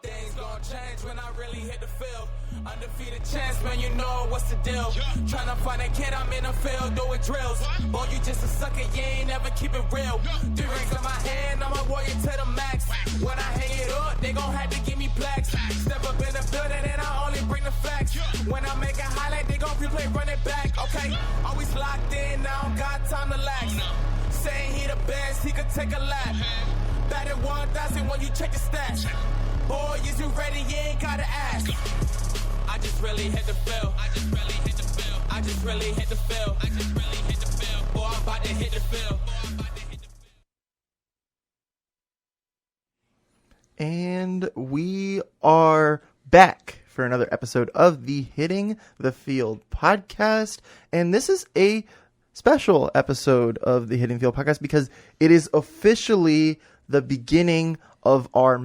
Things gon' change when I really hit the field. Undefeated chance, man, you know what's the deal. Tryna find a kid, I'm in the field doing drills. Boy, you just a sucker, you ain't never keep it real. 3 rings in my hand, I'm a warrior to the max. When I hang it up, they gon' have to give me plaques. Step up in the building and I only bring the facts. When I make a highlight, they gon' replay, run it back. Okay, always locked in, I don't got time to lax. Saying he the best, he could take a lap. Batted 1,000 when you check the stats. Boy, is you ready? You ain't gotta ask. I just really hit the field. I just really hit the field. I just really hit the field. I just really hit the field. Boy, I'm about to hit the field. And we are back for another episode of the Hitting the Field podcast. And this is a special episode of the Hitting the Field podcast because it is officially the beginning of our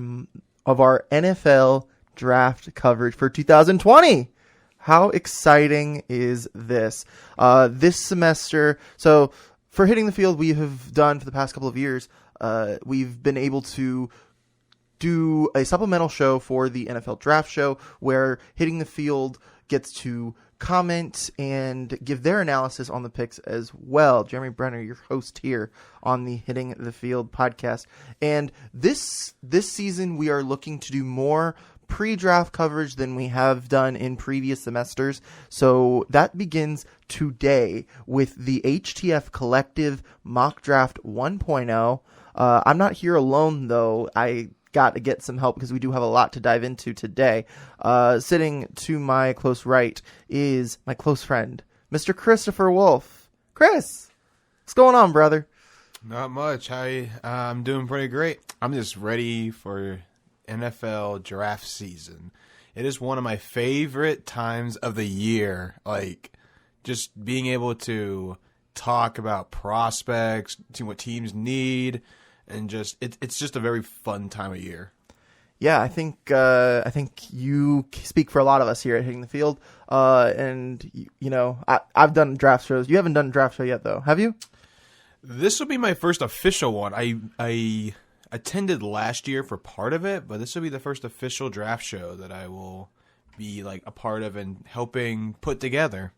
NFL draft coverage for 2020. How exciting is this? This semester, so for Hitting the Field, we have done for the past couple of years, we've been able to do a supplemental show for the NFL draft show where Hitting the Field gets to comment and give their analysis on the picks as well. Jeremy Brener, your host here on the Hitting the Field podcast. And this season, we are looking to do more pre-draft coverage than we have done in previous semesters. So that begins today with the HTF Collective Mock Draft 1.0. I'm not here alone, though. I got to get some help because we do have a lot to dive into today. Sitting to my close right is my close friend, Mr. Christopher Wolf. Chris, what's going on, brother? Not much. I'm doing pretty great. I'm just ready for NFL draft season. It is one of my favorite times of the year. Like, just being able to talk about prospects, see what teams need, and just it's just a very fun time of year. Yeah, I think you speak for a lot of us here at Hitting the Field. And you know, I've done draft shows. You haven't done a draft show yet, though, have you? This will be my first official one. I attended last year for part of it, but this will be the first official draft show that I will be like a part of and helping put together.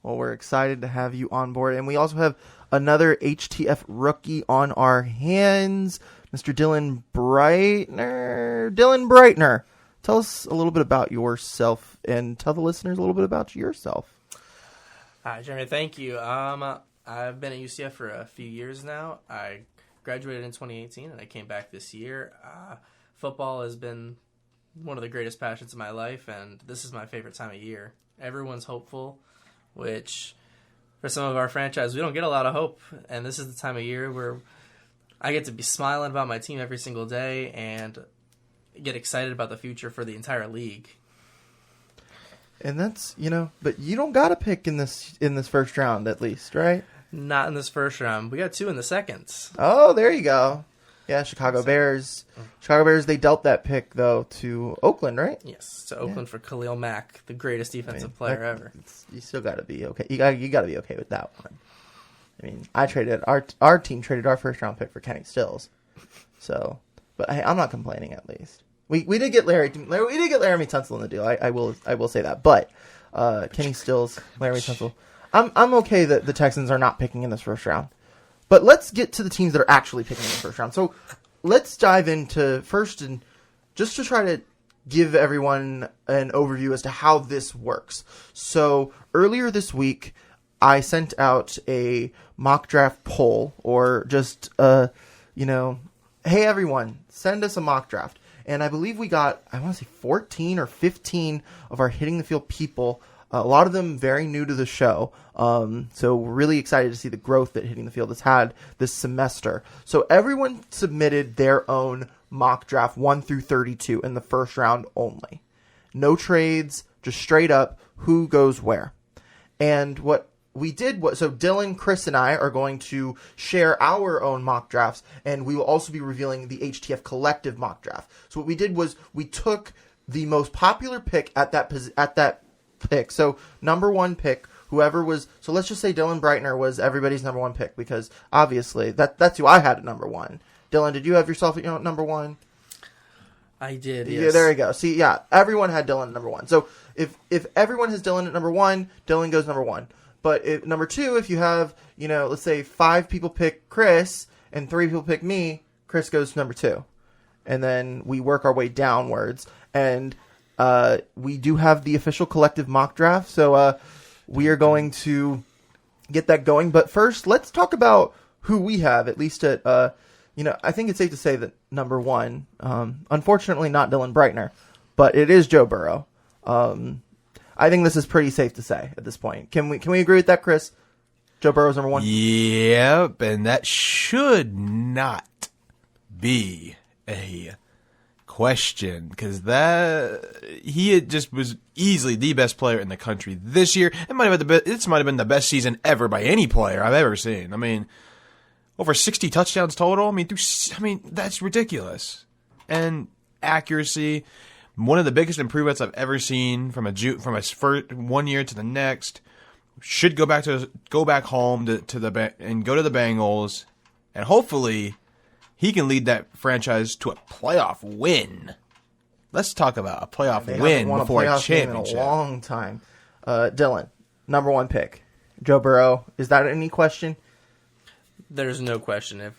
Well, we're excited to have you on board. And we also have another HTF rookie on our hands, Mr. Dylan Breitner. Dylan Breitner, tell us a little bit about yourself and tell the listeners a little bit about yourself. Hi, Jeremy. Thank you. I've been at UCF for a few years now. I graduated in 2018, and I came back this year. Football has been one of the greatest passions of my life, and this is my favorite time of year. Everyone's hopeful, which for some of our franchise, we don't get a lot of hope, and this is the time of year where I get to be smiling about my team every single day and get excited about the future for the entire league. And that's, but you don't got to pick in this first round at least, right? Not in this first round. We got 2 in the second. Oh, there you go. Yeah, Chicago Bears. Chicago Bears, they dealt that pick, though, to Oakland, right? Yes, to Oakland for Khalil Mack, the greatest defensive player ever. You still got to be okay. You got to be okay with that one. I mean, our team traded our first round pick for Kenny Stills. So, but hey, I'm not complaining at least. We did get Larry Tunsil in the deal. I will say that. But Kenny Stills, Larry Tunsil. I'm okay that the Texans are not picking in this first round. But let's get to the teams that are actually picking in the first round. So let's dive into first and just to try to give everyone an overview as to how this works. So earlier this week, I sent out a mock draft poll or just, hey everyone, send us a mock draft. And I believe we got, 14 or 15 of our Hitting the Field people. A lot of them very new to the show. So we're really excited to see the growth that Hitting the Field has had this semester. So everyone submitted their own mock draft 1 through 32 in the first round only. No trades, just straight up who goes where. And what we did was, so Dylan, Chris, and I are going to share our own mock drafts, and we will also be revealing the HTF Collective Mock Draft. So what we did was we took the most popular pick at that pick. So number 1 pick, whoever was, so let's just say Dylan Breitner was everybody's number 1 pick because obviously that's who I had at number 1. Dylan, did you have yourself at number 1? I did, Yeah, yes. there you go. See, yeah, everyone had Dylan at number 1. So if everyone has Dylan at number 1, Dylan goes number 1. But number 2, if you have, let's say 5 people pick Chris and 3 people pick me, Chris goes number 2. And then we work our way downwards. And we do have the official collective mock draft. So we are going to get that going. But first, let's talk about who we have, at least at, I think it's safe to say that number 1, unfortunately not Dylan Breitner, but it is Joe Burrow. I think this is pretty safe to say at this point. Can we agree with that, Chris? Joe Burrow's number 1? Yep, and that should not be a question, because he just was easily the best player in the country this year. It might have been the best season ever by any player I've ever seen. I mean, over 60 touchdowns total. I mean, that's ridiculous. And accuracy, one of the biggest improvements I've ever seen from his first 1 year to the next. Should go back home to the Bengals, and hopefully he can lead that franchise to a playoff win. Let's talk about a playoff win before a championship. In a long time. Dylan, number 1 pick, Joe Burrow. Is that any question? There's no question.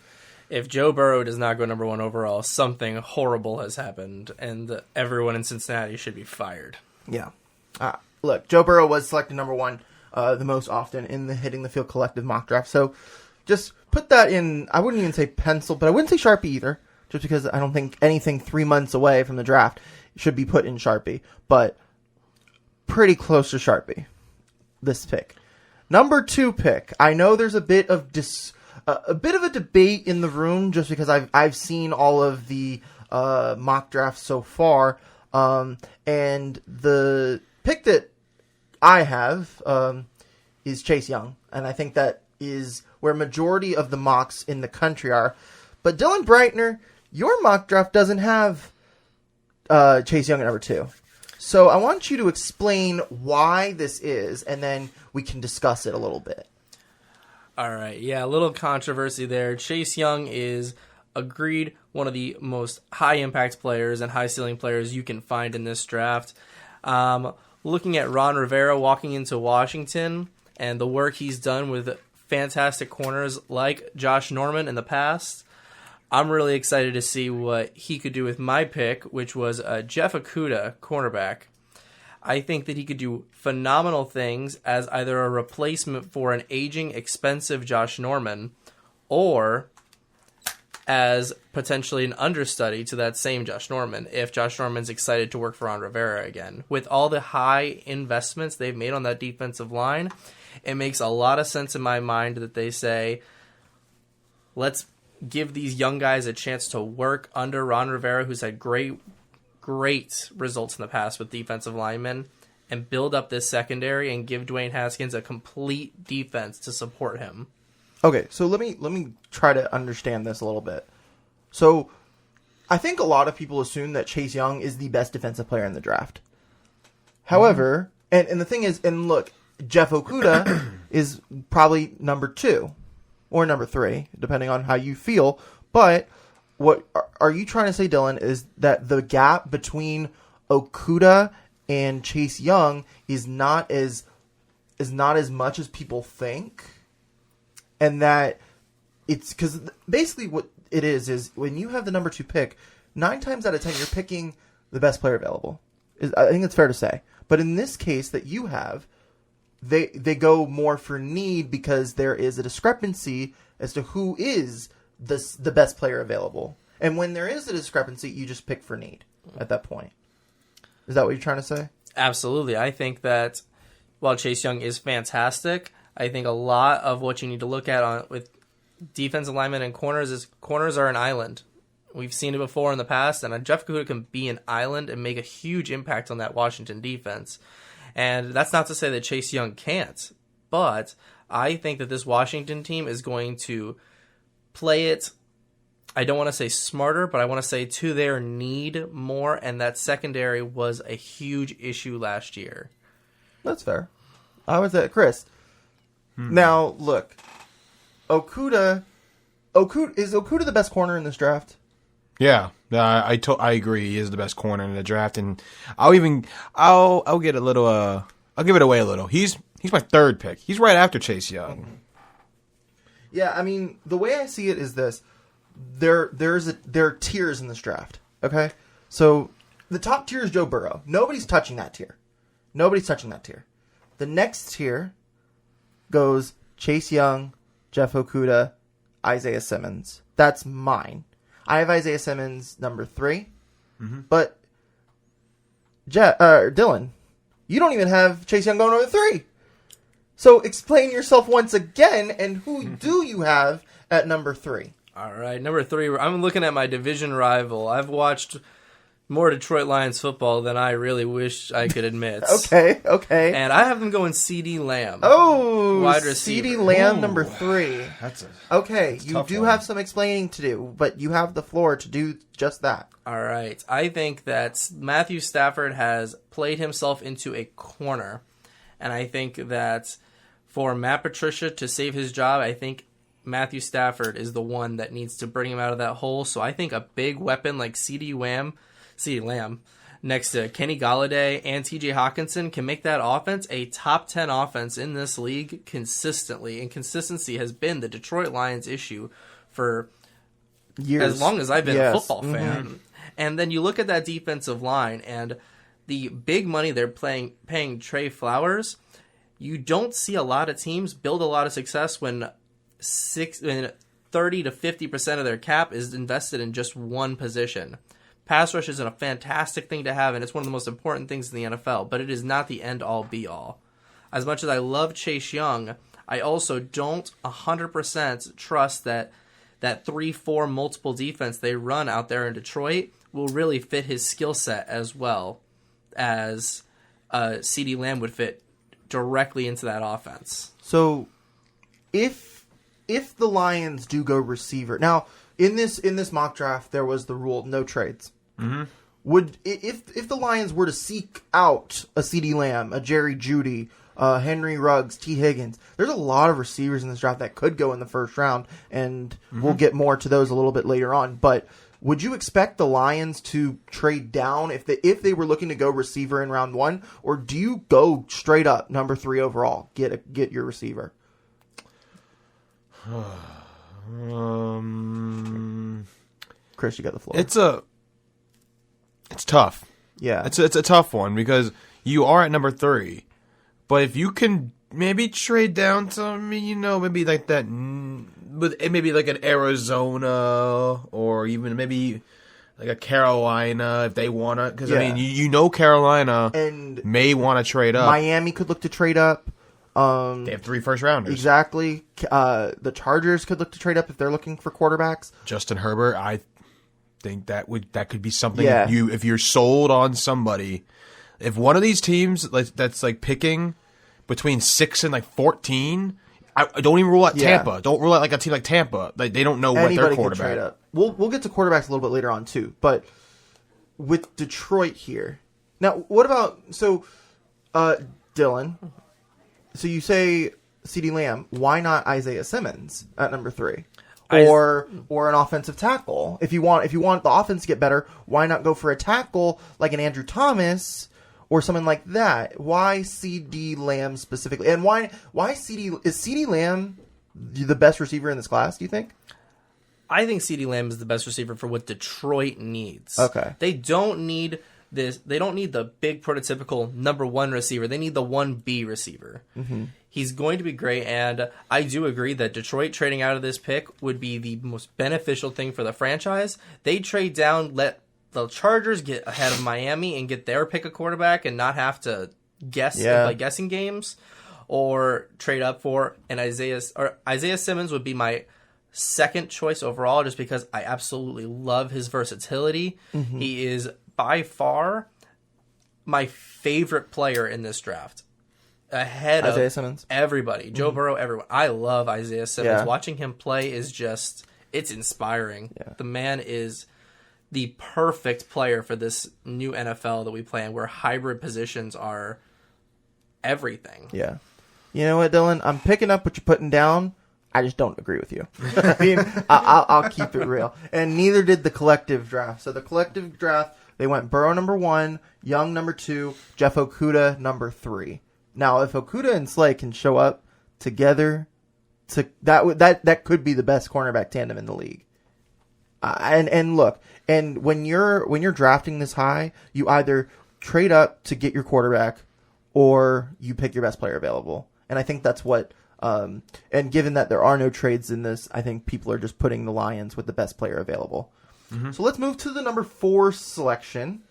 If Joe Burrow does not go number 1 overall, something horrible has happened, and everyone in Cincinnati should be fired. Yeah. Look, Joe Burrow was selected number 1 the most often in the Hitting the Field collective mock draft. So just put that in, I wouldn't even say pencil, but I wouldn't say Sharpie either, just because I don't think anything 3 months away from the draft should be put in Sharpie. But pretty close to Sharpie, this pick. Number 2 pick. I know there's a bit of a debate in the room, just because I've seen all of the mock drafts so far, and the pick that I have is Chase Young, and I think that is where majority of the mocks in the country are. But Dylan Breitner, your mock draft doesn't have Chase Young at number 2. So I want you to explain why this is, and then we can discuss it a little bit. All right, yeah, a little controversy there. Chase Young is agreed one of the most high-impact players and high-ceiling players you can find in this draft. Looking at Ron Rivera walking into Washington and the work he's done with fantastic corners like Josh Norman in the past, I'm really excited to see what he could do with my pick, which was Jeff Okudah, cornerback. I think that he could do phenomenal things as either a replacement for an aging, expensive Josh Norman, or as potentially an understudy to that same Josh Norman, if Josh Norman's excited to work for Ron Rivera again. With all the high investments they've made on that defensive line, it makes a lot of sense in my mind that they say, let's give these young guys a chance to work under Ron Rivera, who's had great results in the past with defensive linemen, and build up this secondary and give Dwayne Haskins a complete defense to support him. Okay, so let me try to understand this a little bit. So I think a lot of people assume that Chase Young is the best defensive player in the draft. However, and the thing is, and look, Jeff Okudah is probably number 2 or number 3, depending on how you feel. But what are you trying to say, Dylan, is that the gap between Okudah and Chase Young is not as much as people think? And that it's because basically what it is when you have the number 2 pick, 9 times out of 10 you're picking the best player available. I think it's fair to say. But in this case that you have, they go more for need because there is a discrepancy as to who is the best player available. And when there is a discrepancy, you just pick for need at that point. Is that what you're trying to say? Absolutely. I think that while Chase Young is fantastic, I think a lot of what you need to look at with defensive linemen and corners is corners are an island. We've seen it before in the past, and Jeff Okudah can be an island and make a huge impact on that Washington defense. And that's not to say that Chase Young can't, but I think that this Washington team is going to play it, I don't want to say smarter, but I want to say to their need more, and that secondary was a huge issue last year. That's fair. I was at Chris. Now, look, is Okudah the best corner in this draft? Yeah. I agree. He is the best corner in the draft, and I'll get a little. I'll give it away a little. He's my third pick. He's right after Chase Young. Yeah, I mean, the way I see it is this: there are tiers in this draft. Okay, so the top tier is Joe Burrow. Nobody's touching that tier. The next tier goes Chase Young, Jeff Okudah, Isaiah Simmons. That's mine. I have Isaiah Simmons number 3, but Dylan, you don't even have Chase Young going number 3. So explain yourself once again, and who do you have at number 3? All right, number 3. I'm looking at my division rival. I've watched more Detroit Lions football than I really wish I could admit. Okay. And I have them going C.D. Lamb. Oh, wide receiver. C.D. Lamb, number 3. Okay, you do one. have some explaining to do, but you have the floor to do just that. All right. I think that Matthew Stafford has played himself into a corner. And I think that for Matt Patricia to save his job, I think Matthew Stafford is the one that needs to bring him out of that hole. So I think a big weapon like C.D. Lamb next to Kenny Golladay and T.J. Hawkinson can make that offense a top 10 offense in this league consistently. And consistency has been the Detroit Lions issue for years, as long as I've been a football fan. And then you look at that defensive line and the big money they're paying Trey Flowers. You don't see a lot of teams build a lot of success when 30 to 50% of their cap is invested in just one position. Pass rush is a fantastic thing to have, and it's one of the most important things in the NFL, but it is not the end-all, be-all. As much as I love Chase Young, I also don't 100% trust that 3-4 multiple defense they run out there in Detroit will really fit his skill set as well as C.D. Lamb would fit directly into that offense. So, if the Lions do go receiver... Now, in this mock draft, there was the rule, no trades. Would if the Lions were to seek out a CeeDee Lamb, a Jerry Jeudy, Henry Ruggs, T. Higgins, there's a lot of receivers in this draft that could go in the first round, and we'll get more to those a little bit later on. But would you expect the Lions to trade down if they were looking to go receiver in round 1, or do you go straight up number 3 overall, get your receiver? Chris, you got the floor. It's tough. Yeah. It's a tough one because you are at number 3. But if you can maybe trade down to, maybe like that, maybe like an Arizona or even maybe like a Carolina if they want to. Because, Carolina and may want to trade up. Miami could look to trade up. They have 3 first-rounders. Exactly. The Chargers could look to trade up if they're looking for quarterbacks. Justin Herbert, I think that could be something. Yeah. If you're sold on somebody, if one of these teams that's like picking between 6 and 14, I don't even rule out Tampa. Don't rule out like a team like Tampa. They don't know what their quarterback. Trade up. We'll get to quarterbacks a little bit later on too. But with Detroit here now, what about Dylan? So you say CeeDee Lamb. Why not Isaiah Simmons at number 3? Or an offensive tackle. If you want the offense to get better, why not go for a tackle like an Andrew Thomas or someone like that? Why CeeDee Lamb specifically? And why is CeeDee Lamb the best receiver in this class, do you think? I think CeeDee Lamb is the best receiver for what Detroit needs. Okay. They don't need this. They don't need the big prototypical number 1 receiver. They need the 1B receiver. Mm-hmm. He's going to be great, and I do agree that Detroit trading out of this pick would be the most beneficial thing for the franchise. They trade down, let the Chargers get ahead of Miami and get their pick a quarterback and not have to guess and play guessing games, or trade up for an Isaiah Simmons would be my second choice overall, just because I absolutely love his versatility. Mm-hmm. He is by far my favorite player in this draft. Ahead Isaiah of Simmons. Everybody. Joe Burrow, everyone. I love Isaiah Simmons. Yeah. Watching him play is it's inspiring. Yeah. The man is the perfect player for this new NFL that we play in, where hybrid positions are everything. Yeah. You know what, Dylan? I'm picking up what you're putting down. I just don't agree with you. I mean, I'll keep it real. And neither did the collective draft. So the collective draft, they went Burrow number 1, Young number 2, Jeff Okudah number 3. Now, if Okudah and Slay can show up together, that could be the best cornerback tandem in the league. And look, and when you're drafting this high, you either trade up to get your quarterback, or you pick your best player available. And I think that's what. And given that there are no trades in this, I think people are just putting the Lions with the best player available. Mm-hmm. So let's move to the number 4 selection.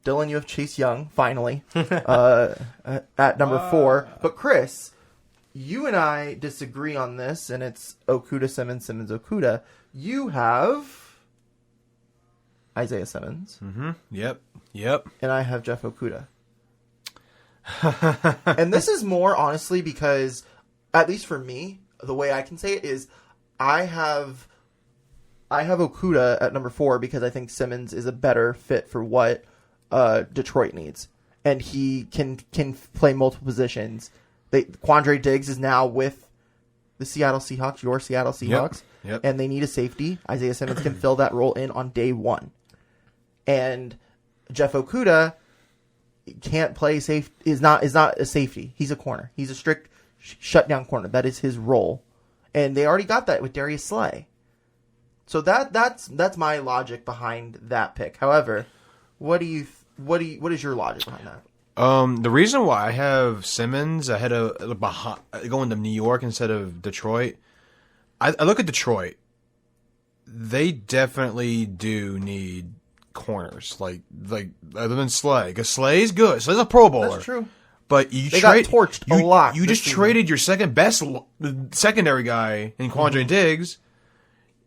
Dylan, you have Chase Young finally at number 4. But Chris, you and I disagree on this, and it's Okudah, Simmons, Okudah. You have Isaiah Simmons. Mm-hmm. Yep. And I have Jeff Okudah. And this is more, honestly, because, at least for me, the way I can say it is I have Okudah at number 4 because I think Simmons is a better fit for what Detroit needs. And he can play multiple positions. Quandre Diggs is now with the Seattle Seahawks, your Seattle Seahawks, Yep. And they need a safety. Isaiah Simmons can fill that role in on day 1. And Jeff Okudah can't play safe. Is not a safety. He's a corner. He's a strict shutdown corner. That is his role, and they already got that with Darius Slay. So that's my logic behind that pick. However, what is your logic behind that? The reason why I have Simmons ahead of going to New York instead of Detroit, I look at Detroit. They definitely do need corners, like other than Slay, because Slay's good. Slay's a Pro Bowler. That's true. But they got torched a lot. You just traded your second best secondary guy in Quandre Diggs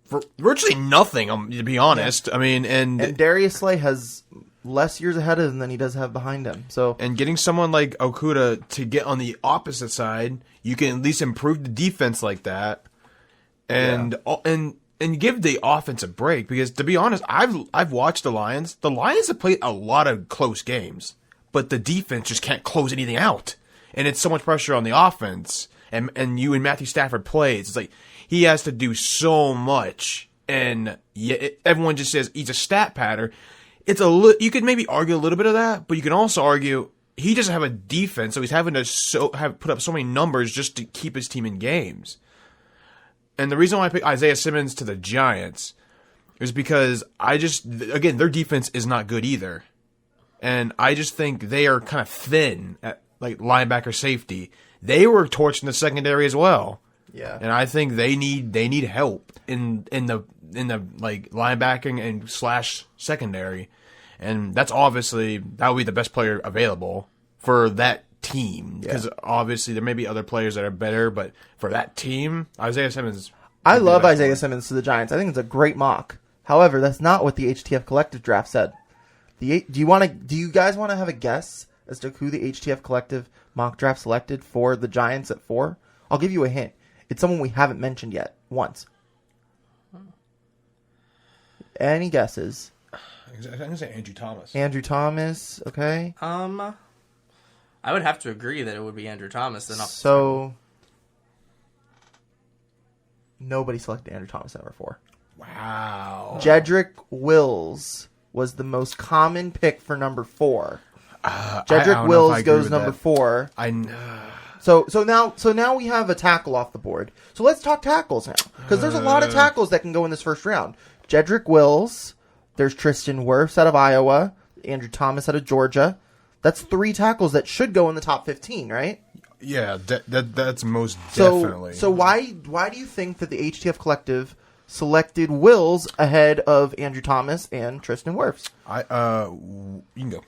for virtually nothing. To be honest, I mean, and Darius Slay has less years ahead of him than he does have behind him. So, and getting someone like Okudah to get on the opposite side, you can at least improve the defense like that, and give the offense a break. Because to be honest, I've watched the Lions. The Lions have played a lot of close games, but the defense just can't close anything out, and it's so much pressure on the offense. And you and Matthew Stafford plays. It's like he has to do so much, and everyone just says he's a stat pattern. It's you could maybe argue a little bit of that, but you can also argue he doesn't have a defense, so he's having to put up so many numbers just to keep his team in games. And the reason why I picked Isaiah Simmons to the Giants is because their defense is not good either. And I just think they are kind of thin at like linebacker safety. They were torched in the secondary as well. Yeah. And I think they need help in the like linebacking and / secondary. And that would be the best player available for that team, because obviously there may be other players that are better, but for that team, Isaiah Simmons. I love Isaiah Simmons to the Giants. I think it's a great mock. However, that's not what the HTF Collective Draft said. Do you guys want to have a guess as to who the HTF Collective Mock Draft selected for the Giants at 4? I'll give you a hint. It's someone we haven't mentioned yet once. Any guesses? I'm going to say Andrew Thomas. Andrew Thomas, okay. I would have to agree that it would be Andrew Thomas. So, nobody selected Andrew Thomas at number 4. Wow. Jedrick Wills was the most common pick for number 4. Jedrick Wills goes number 4. I know. So now we have a tackle off the board. So let's talk tackles now, because there's a lot of tackles that can go in this first round. Jedrick Wills, there's Tristan Wirfs out of Iowa, Andrew Thomas out of Georgia. That's 3 tackles that should go in the top 15, right? Yeah, that's most definitely. So why do you think that the HTF Collective selected Wills ahead of Andrew Thomas and Tristan Wirfs? You can go.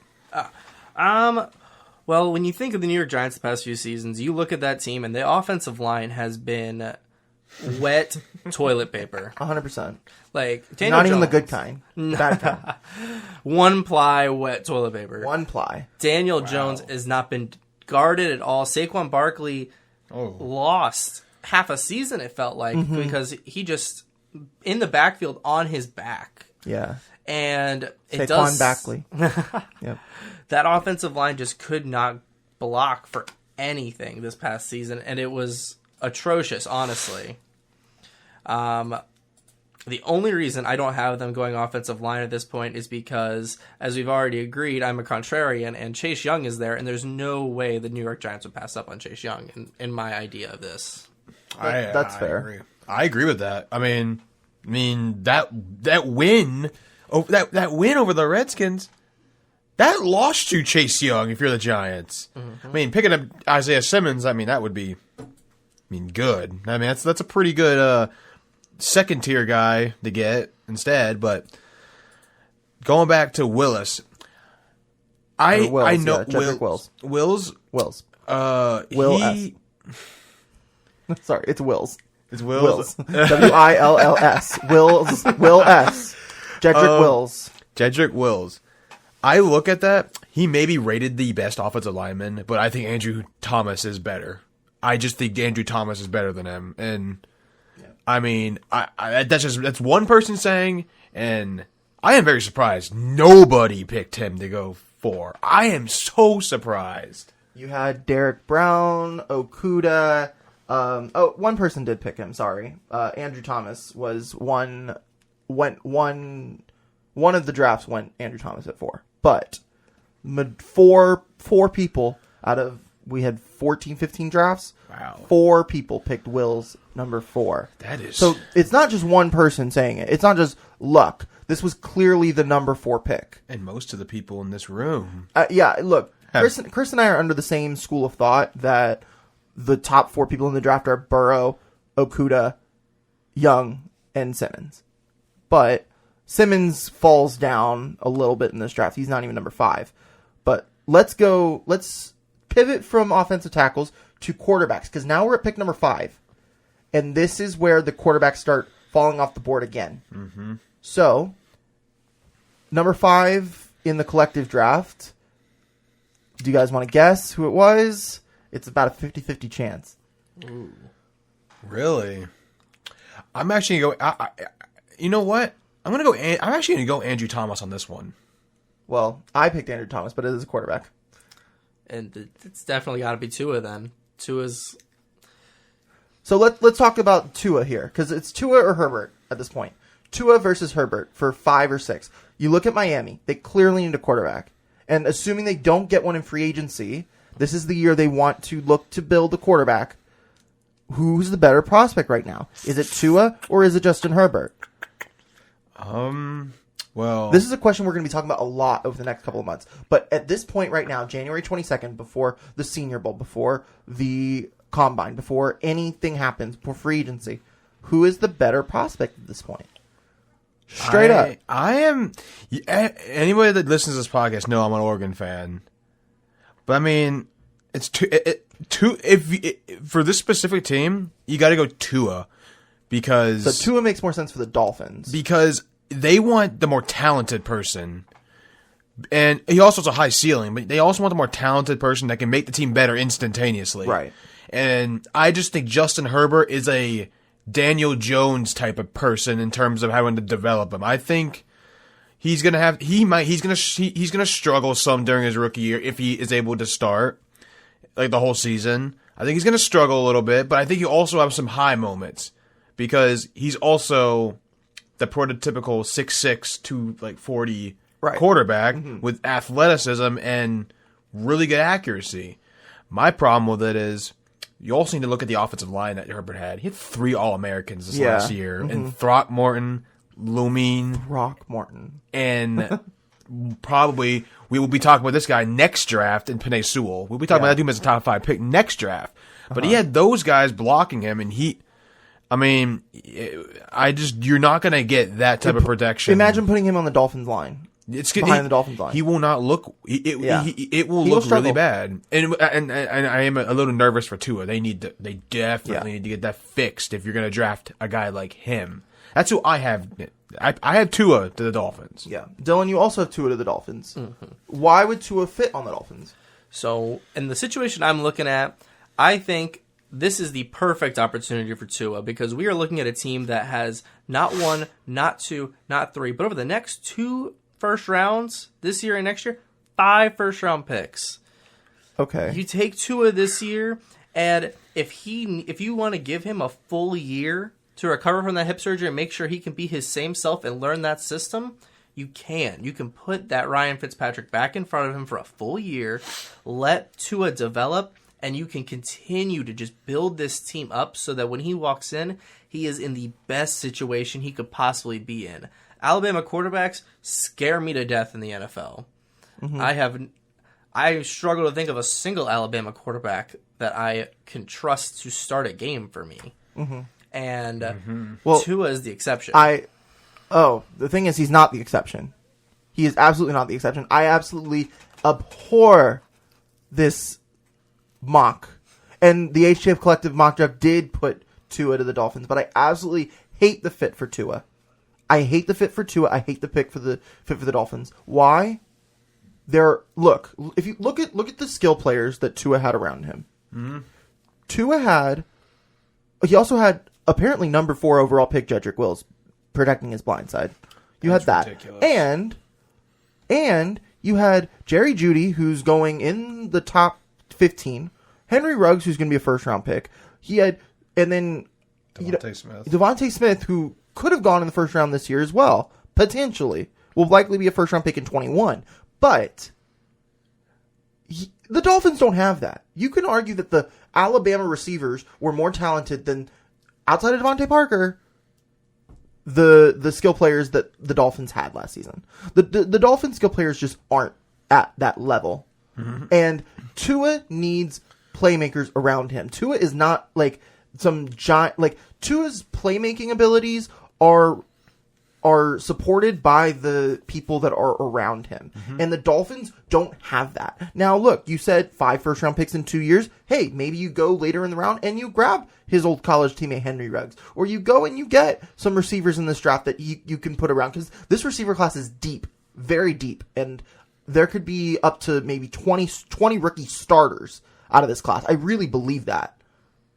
Well, when you think of the New York Giants the past few seasons, you look at that team, and the offensive line has been wet toilet paper. 100%. Like Daniel Not even Jones. the good kind. Bad kind. 1-ply wet toilet paper. 1-ply. Daniel Jones has not been guarded at all. Saquon Barkley lost half a season, it felt like, because he just in the backfield on his back. Yeah. And it Saquon Barkley. Yep. That offensive line just could not block for anything this past season, and it was atrocious, honestly. The only reason I don't have them going offensive line at this point is because, as we've already agreed, I'm a contrarian, and Chase Young is there, and there's no way the New York Giants would pass up on Chase Young in my idea of this. That's fair. Agree. I agree with that. I mean that win, that win over the Redskins, that lost you Chase Young if you're the Giants. Mm-hmm. I mean, picking up Isaiah Simmons, that would be, good. I mean, that's a pretty good second tier guy to get instead. But going back to Willis, I know Wills. Will S. Sorry, it's Wills. It's Wills. Wills. Will S. Jedrick Wills. I look at that. He may be rated the best offensive lineman, but I think Andrew Thomas is better. I just think Andrew Thomas is better than him, and that's one person saying, and I am very surprised. Nobody picked him to go 4. I am so surprised. You had Derek Brown, Okuda. One person did pick him. Sorry, Andrew Thomas was one of the drafts went Andrew Thomas at 4, but four people out of, we had 14, 15 drafts. Wow. 4 people picked Wills number 4. That is... So it's not just one person saying it. It's not just luck. This was clearly the number 4 pick. And most of the people in this room. Yeah, look, Chris and I are under the same school of thought that the top 4 people in the draft are Burrow, Okuda, Young, and Simmons. But Simmons falls down a little bit in this draft. He's not even number 5. But let's pivot from offensive tackles to quarterbacks, because now we're at pick number 5. And this is where the quarterbacks start falling off the board again. Mm-hmm. So, number 5 in the collective draft, do you guys want to guess who it was? It's about a 50-50 chance. Ooh. Really? I'm actually going to go... you know what? I'm actually going to go Andrew Thomas on this one. Well, I picked Andrew Thomas, but it is a quarterback. And it's definitely got to be Tua then. Tua's... So let's talk about Tua here, because it's Tua or Herbert at this point. Tua versus Herbert for 5 or 6. You look at Miami. They clearly need a quarterback. And assuming they don't get one in free agency, this is the year they want to look to build a quarterback. Who's the better prospect right now? Is it Tua or is it Justin Herbert? Well... This is a question we're going to be talking about a lot over the next couple of months. But at this point right now, January 22nd, before the Senior Bowl, before the Combine, before anything happens, before free agency, who is the better prospect at this point? Straight up. I am... Anybody that listens to this podcast know I'm an Oregon fan. But it's for this specific team, you got to go Tua. Because... So Tua makes more sense for the Dolphins. Because they want the more talented person. And he also has a high ceiling, but they also want the more talented person that can make the team better instantaneously. Right. And I just think Justin Herbert is a Daniel Jones type of person in terms of having to develop him. I think he's gonna struggle some during his rookie year if he is able to start like the whole season. I think he's gonna struggle a little bit, but I think he'll also have some high moments because he's also the prototypical 6'6" 240 quarterback with athleticism and really good accuracy. My problem with it is you also need to look at the offensive line that Herbert had. He had 3 All-Americans this last year. And Throckmorton, Lumine. And probably we will be talking about this guy next draft in Penei Sewell. We'll be talking about that dude as a top 5 pick next draft. But he had those guys blocking him, and you're not going to get that type of protection. Imagine putting him on the Dolphins line. Behind the Dolphins line. He will not look. It will look really bad. And I am a little nervous for Tua. They definitely need to get that fixed if you're going to draft a guy like him. That's who I have. I have Tua to the Dolphins. Yeah, Dylan, you also have Tua to the Dolphins. Mm-hmm. Why would Tua fit on the Dolphins? So in the situation I'm looking at, I think this is the perfect opportunity for Tua because we are looking at a team that has not 1, not 2, not 3, but over the next 2 first rounds this year and next year, 5 first-round picks. Okay. You take Tua this year, and if you want to give him a full year to recover from that hip surgery and make sure he can be his same self and learn that system, you can. You can put that Ryan Fitzpatrick back in front of him for a full year, let Tua develop, and you can continue to just build this team up so that when he walks in, he is in the best situation he could possibly be in. Alabama quarterbacks scare me to death in the NFL. I struggle to think of a single Alabama quarterback that I can trust to start a game for me. And Well, Tua is the exception. The thing is, he's not the exception. He is absolutely not the exception. I absolutely abhor this mock. And the HTF Collective Mock Draft did put Tua to the Dolphins, but I absolutely hate the fit for Tua. I hate the fit for Tua. I hate the pick for the fit for the Dolphins. Why? If you look at the skill players that Tua had around him. He also had apparently number 4 overall pick Jedrick Wills protecting his blind side. You had that. Ridiculous. And you had Jerry Jeudy, who's going in the top 15. Henry Ruggs, who's going to be a first-round pick. He had, and then Devontae Smith, who could have gone in the first round this year as well, potentially. Will likely be a first-round pick in 21. But the Dolphins don't have that. You can argue that the Alabama receivers were more talented than, outside of Devontae Parker, the skill players that the Dolphins had last season. The Dolphins skill players just aren't at that level. And Tua needs playmakers around him. Tua is not like some giant, like Tua's playmaking abilities are supported by the people that are around him. And the Dolphins don't have that. Now, look, you said 5 first-round picks in 2 years. Hey, maybe you go later in the round and you grab his old college teammate Henry Ruggs. Or you go and you get some receivers in this draft that you can put around. Because this receiver class is deep, very deep. And there could be up to maybe 20 rookie starters out of this class. I really believe that.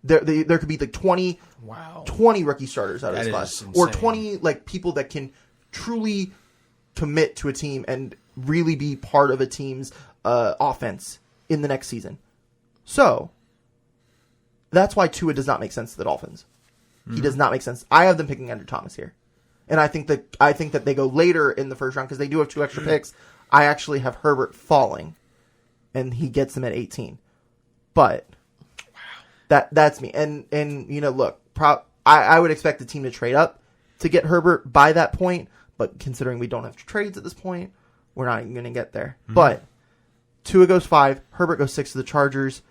There could be like 20 rookie starters out of this class. Insane. Or 20 like people that can truly commit to a team and really be part of a team's offense in the next season. So, that's why Tua does not make sense to the Dolphins. He does not make sense. I have them picking Andrew Thomas here. And I think that they go later in the first round because they do have 2 extra picks. I actually have Herbert falling, and he gets them at 18. But that's me. And you know, look, I would expect the team to trade up to get Herbert by that point. But considering we don't have trades at this point, we're not even going to get there. But Tua goes 5, Herbert goes 6 to the Chargers.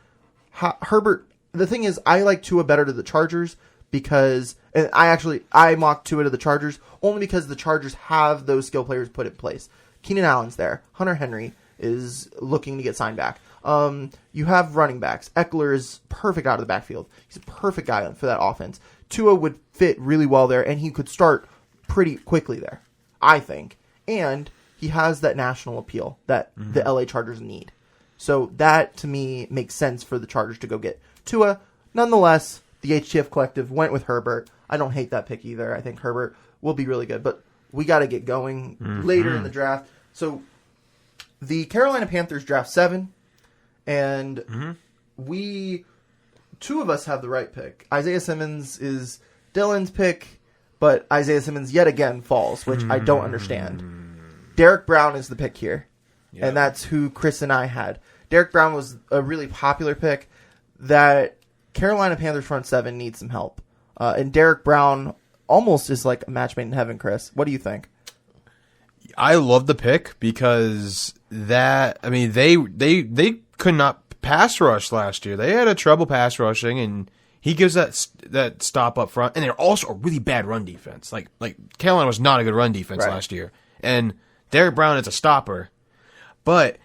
Herbert. The thing is, I like Tua better to the Chargers because, and I mocked Tua to the Chargers only because the Chargers have those skill players put in place. Keenan Allen's there. Hunter Henry is looking to get signed back. You have running backs. Eckler is perfect out of the backfield. He's a perfect guy for that offense. Tua would fit really well there, and he could start pretty quickly there, I think. And he has that national appeal that the LA Chargers need. So that, to me, makes sense for the Chargers to go get Tua. Nonetheless, the HTF Collective went with Herbert. I don't hate that pick either. I think Herbert will be really good. But we got to get going later in the draft. So the Carolina Panthers draft 7. And two of us have the right pick. Isaiah Simmons is Dylan's pick, but Isaiah Simmons yet again falls, which I don't understand. Derek Brown is the pick here, and that's who Chris and I had. Derek Brown was a really popular pick that Carolina Panthers front 7 needs some help. And Derek Brown almost is like a match made in heaven, Chris. What do you think? I love the pick because they could not pass rush last year. They had a trouble pass rushing, and he gives that stop up front. And they're also a really bad run defense. Like Carolina was not a good run defense last year. And Derek Brown is a stopper. But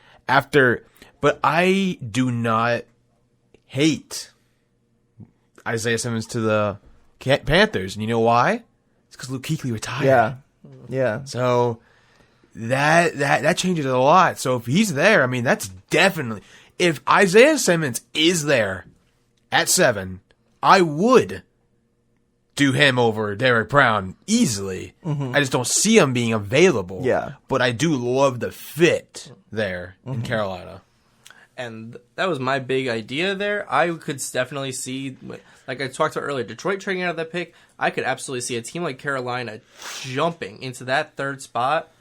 I do not hate Isaiah Simmons to the Panthers. And you know why? It's because Luke Kuechly retired. Yeah. So that changes it a lot. So if he's there, I mean, that's definitely... If Isaiah Simmons is there at 7, I would do him over Derek Brown easily. I just don't see him being available. Yeah. But I do love the fit there in Carolina. And that was my big idea there. I could definitely see, like I talked about earlier, Detroit trading out of that pick. I could absolutely see a team like Carolina jumping into that third spot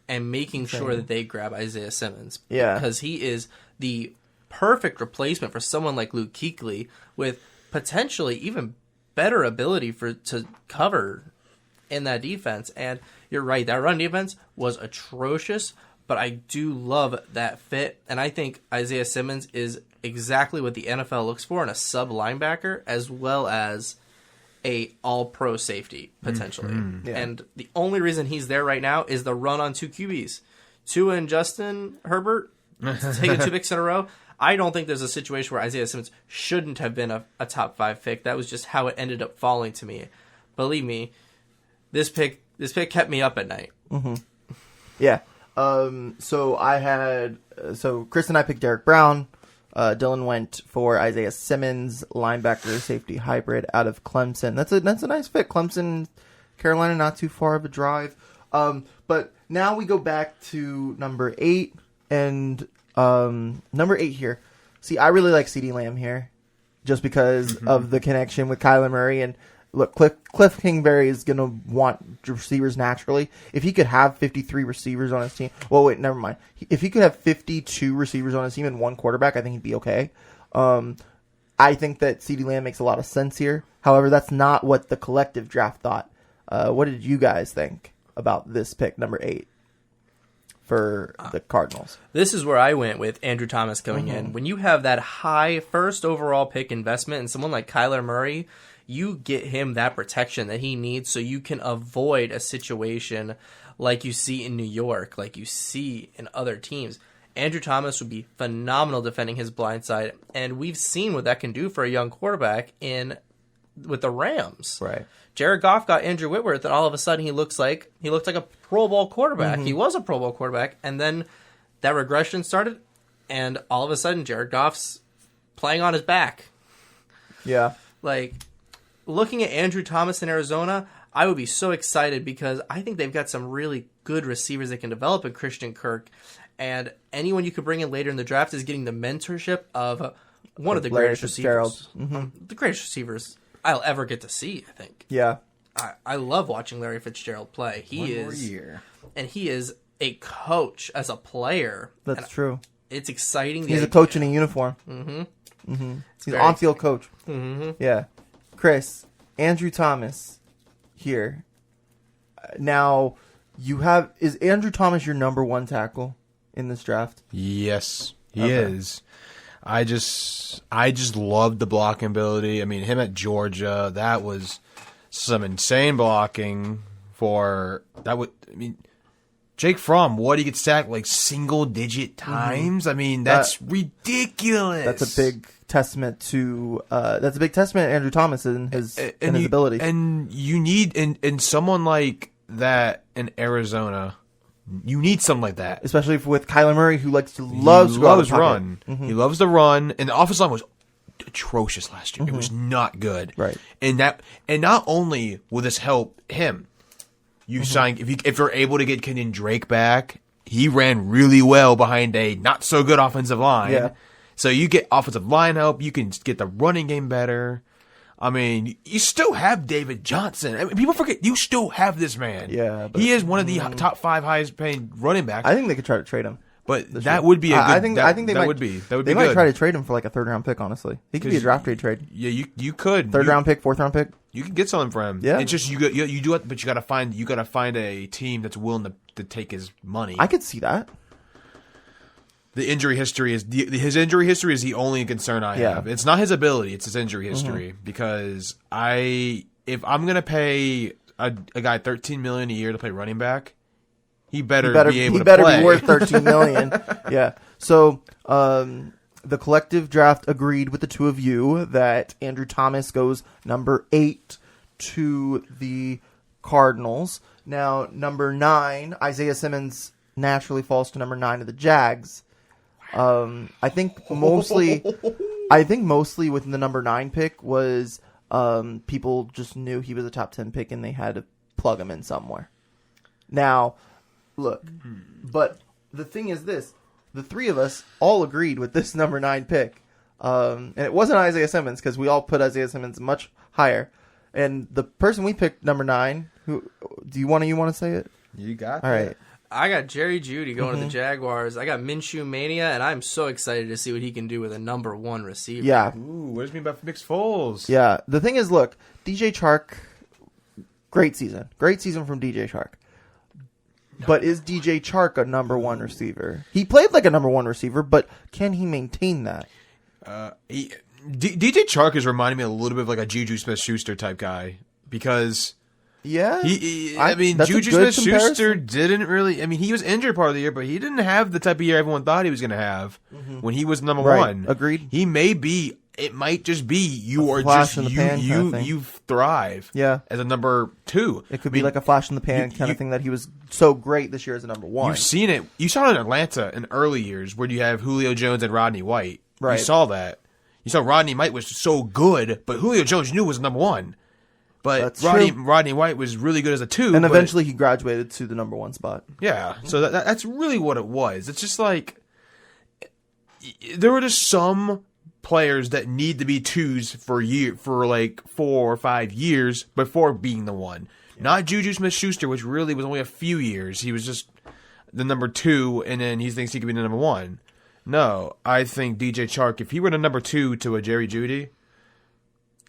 and making sure that they grab Isaiah Simmons. Yeah. Because he is the perfect replacement for someone like Luke Kuechly with potentially even better ability to cover in that defense. And you're right, that run defense was atrocious, but I do love that fit. And I think Isaiah Simmons is exactly what the NFL looks for in a sub linebacker, as well as a all-pro safety, potentially. Yeah. And the only reason he's there right now is the run on two QBs. Tua and Justin Herbert taking 2 picks in a row. I don't think there's a situation where Isaiah Simmons shouldn't have been a top 5 pick. That was just how it ended up falling to me. Believe me, this pick kept me up at night. Mm-hmm. Yeah. So Chris and I picked Derek Brown. Dylan went for Isaiah Simmons, linebacker safety hybrid out of Clemson. That's a nice fit. Clemson, Carolina, not too far of a drive. But now we go back to number 8 and number 8 here. See, I really like CeeDee Lamb here, just because of the connection with Kyler Murray. And look, Cliff Kingsbury is going to want receivers naturally. If he could have 53 receivers on his team, well, wait, never mind. If he could have 52 receivers on his team and one quarterback, I think he'd be okay. I think that CeeDee Lamb makes a lot of sense here. However, that's not what the collective draft thought. What did you guys think about this pick, number 8? For the Cardinals. This is where I went with Andrew Thomas coming in. When you have that high first overall pick investment in someone like Kyler Murray, you get him that protection that he needs so you can avoid a situation like you see in New York, like you see in other teams. Andrew Thomas would be phenomenal defending his blind side, and we've seen what that can do for a young quarterback with the Rams. Right. Jared Goff got Andrew Whitworth, and all of a sudden he looked like a Pro Bowl quarterback. He was a Pro Bowl quarterback, and then that regression started, and all of a sudden Jared Goff's playing on his back. Yeah. Like, looking at Andrew Thomas in Arizona, I would be so excited because I think they've got some really good receivers that can develop in Christian Kirk, and anyone you could bring in later in the draft is getting the mentorship of one of the Larry greatest Fitzgerald. receivers. The greatest receivers I'll ever get to see, I think. Yeah. I love watching Larry Fitzgerald play. He is a coach as a player. That's true. It's exciting. He's a coach in a uniform. He's an on-field coach. Yeah. Chris, Andrew Thomas here. Now, is Andrew Thomas your number 1 tackle in this draft? Yes, he is. I just loved the blocking ability. I mean, him at Georgia, that was some insane blocking Jake Fromm, what, he gets sacked like single-digit times? I mean, that's ridiculous. That's a big testament to Andrew Thomas and his ability. And you need in someone like that in Arizona, you need something like that, especially with Kyler Murray, who loves to run. He loves to run, and the offensive line was atrocious last year. It was not good, right? And not only will this help him, sign if you're able to get Kenyon Drake back. He ran really well behind a not so good offensive line. Yeah. So you get offensive line help. You can get the running game better. I mean, you still have David Johnson. I mean, people forget you still have this man. Yeah, he is one of the top 5 highest paid running backs. I think they could try to trade him, but that would be a good. I think they might try to trade him for like a 3rd round pick. Honestly, he could be a draft trade. Yeah, you could 3rd round pick, 4th round pick. You can get something for him. Yeah, it's just you do it, but you got to find a team that's willing to take his money. I could see that. The injury history is his injury history is the only concern I have. It's not his ability; it's his injury history. Because if I'm gonna pay a guy $13 million a year to play running back, he better be able to play. He better be worth $13 million. Yeah. So the collective draft agreed with the two of you that Andrew Thomas goes number 8 to the Cardinals. Now number 9, Isaiah Simmons naturally falls to number 9 to the Jags. I think mostly with the number 9 pick was people just knew he was a top 10 pick and they had to plug him in somewhere. Now, look, but the thing is this: the three of us all agreed with this number 9 pick. And it wasn't Isaiah Simmons because we all put Isaiah Simmons much higher. And the person we picked number 9, who do you want to say it? You got all that. right. I got Jerry Jeudy going to the Jaguars. I got Minshew Mania, and I'm so excited to see what he can do with a number 1 receiver. Yeah. Ooh, what does it mean about Mixed Foles? Yeah. The thing is, look, DJ Chark, great season. Great season from DJ Chark. But is DJ Chark a number 1 receiver? He played like a number 1 receiver, but can he maintain that? DJ Chark is reminding me a little bit of like a Juju Smith-Schuster type guy because Yeah. Juju Smith-Schuster didn't really. I mean, he was injured part of the year, but he didn't have the type of year everyone thought he was going to have when he was number 1. Agreed. He may be. It might just be you A are flash just in the pan kind of thing. you thrive. Yeah. As a number 2. It could be like a flash in the pan kind of thing that he was so great this year as a number 1. You've seen it. You saw it in Atlanta in early years where you have Julio Jones and Rodney White. Right. You saw that. You saw Rodney White was so good, but Julio Jones knew was number 1. But That's Rodney White was really good as a 2. And eventually he graduated to the number 1 spot. Yeah. So that's really what it was. It's just like there were just some players that need to be 2s for like 4 or 5 years before being the 1. Yeah. Not Juju Smith-Schuster, which really was only a few years. He was just the number 2, and then he thinks he could be the number 1. No, I think DJ Chark, if he were the number 2 to a Jerry Jeudy,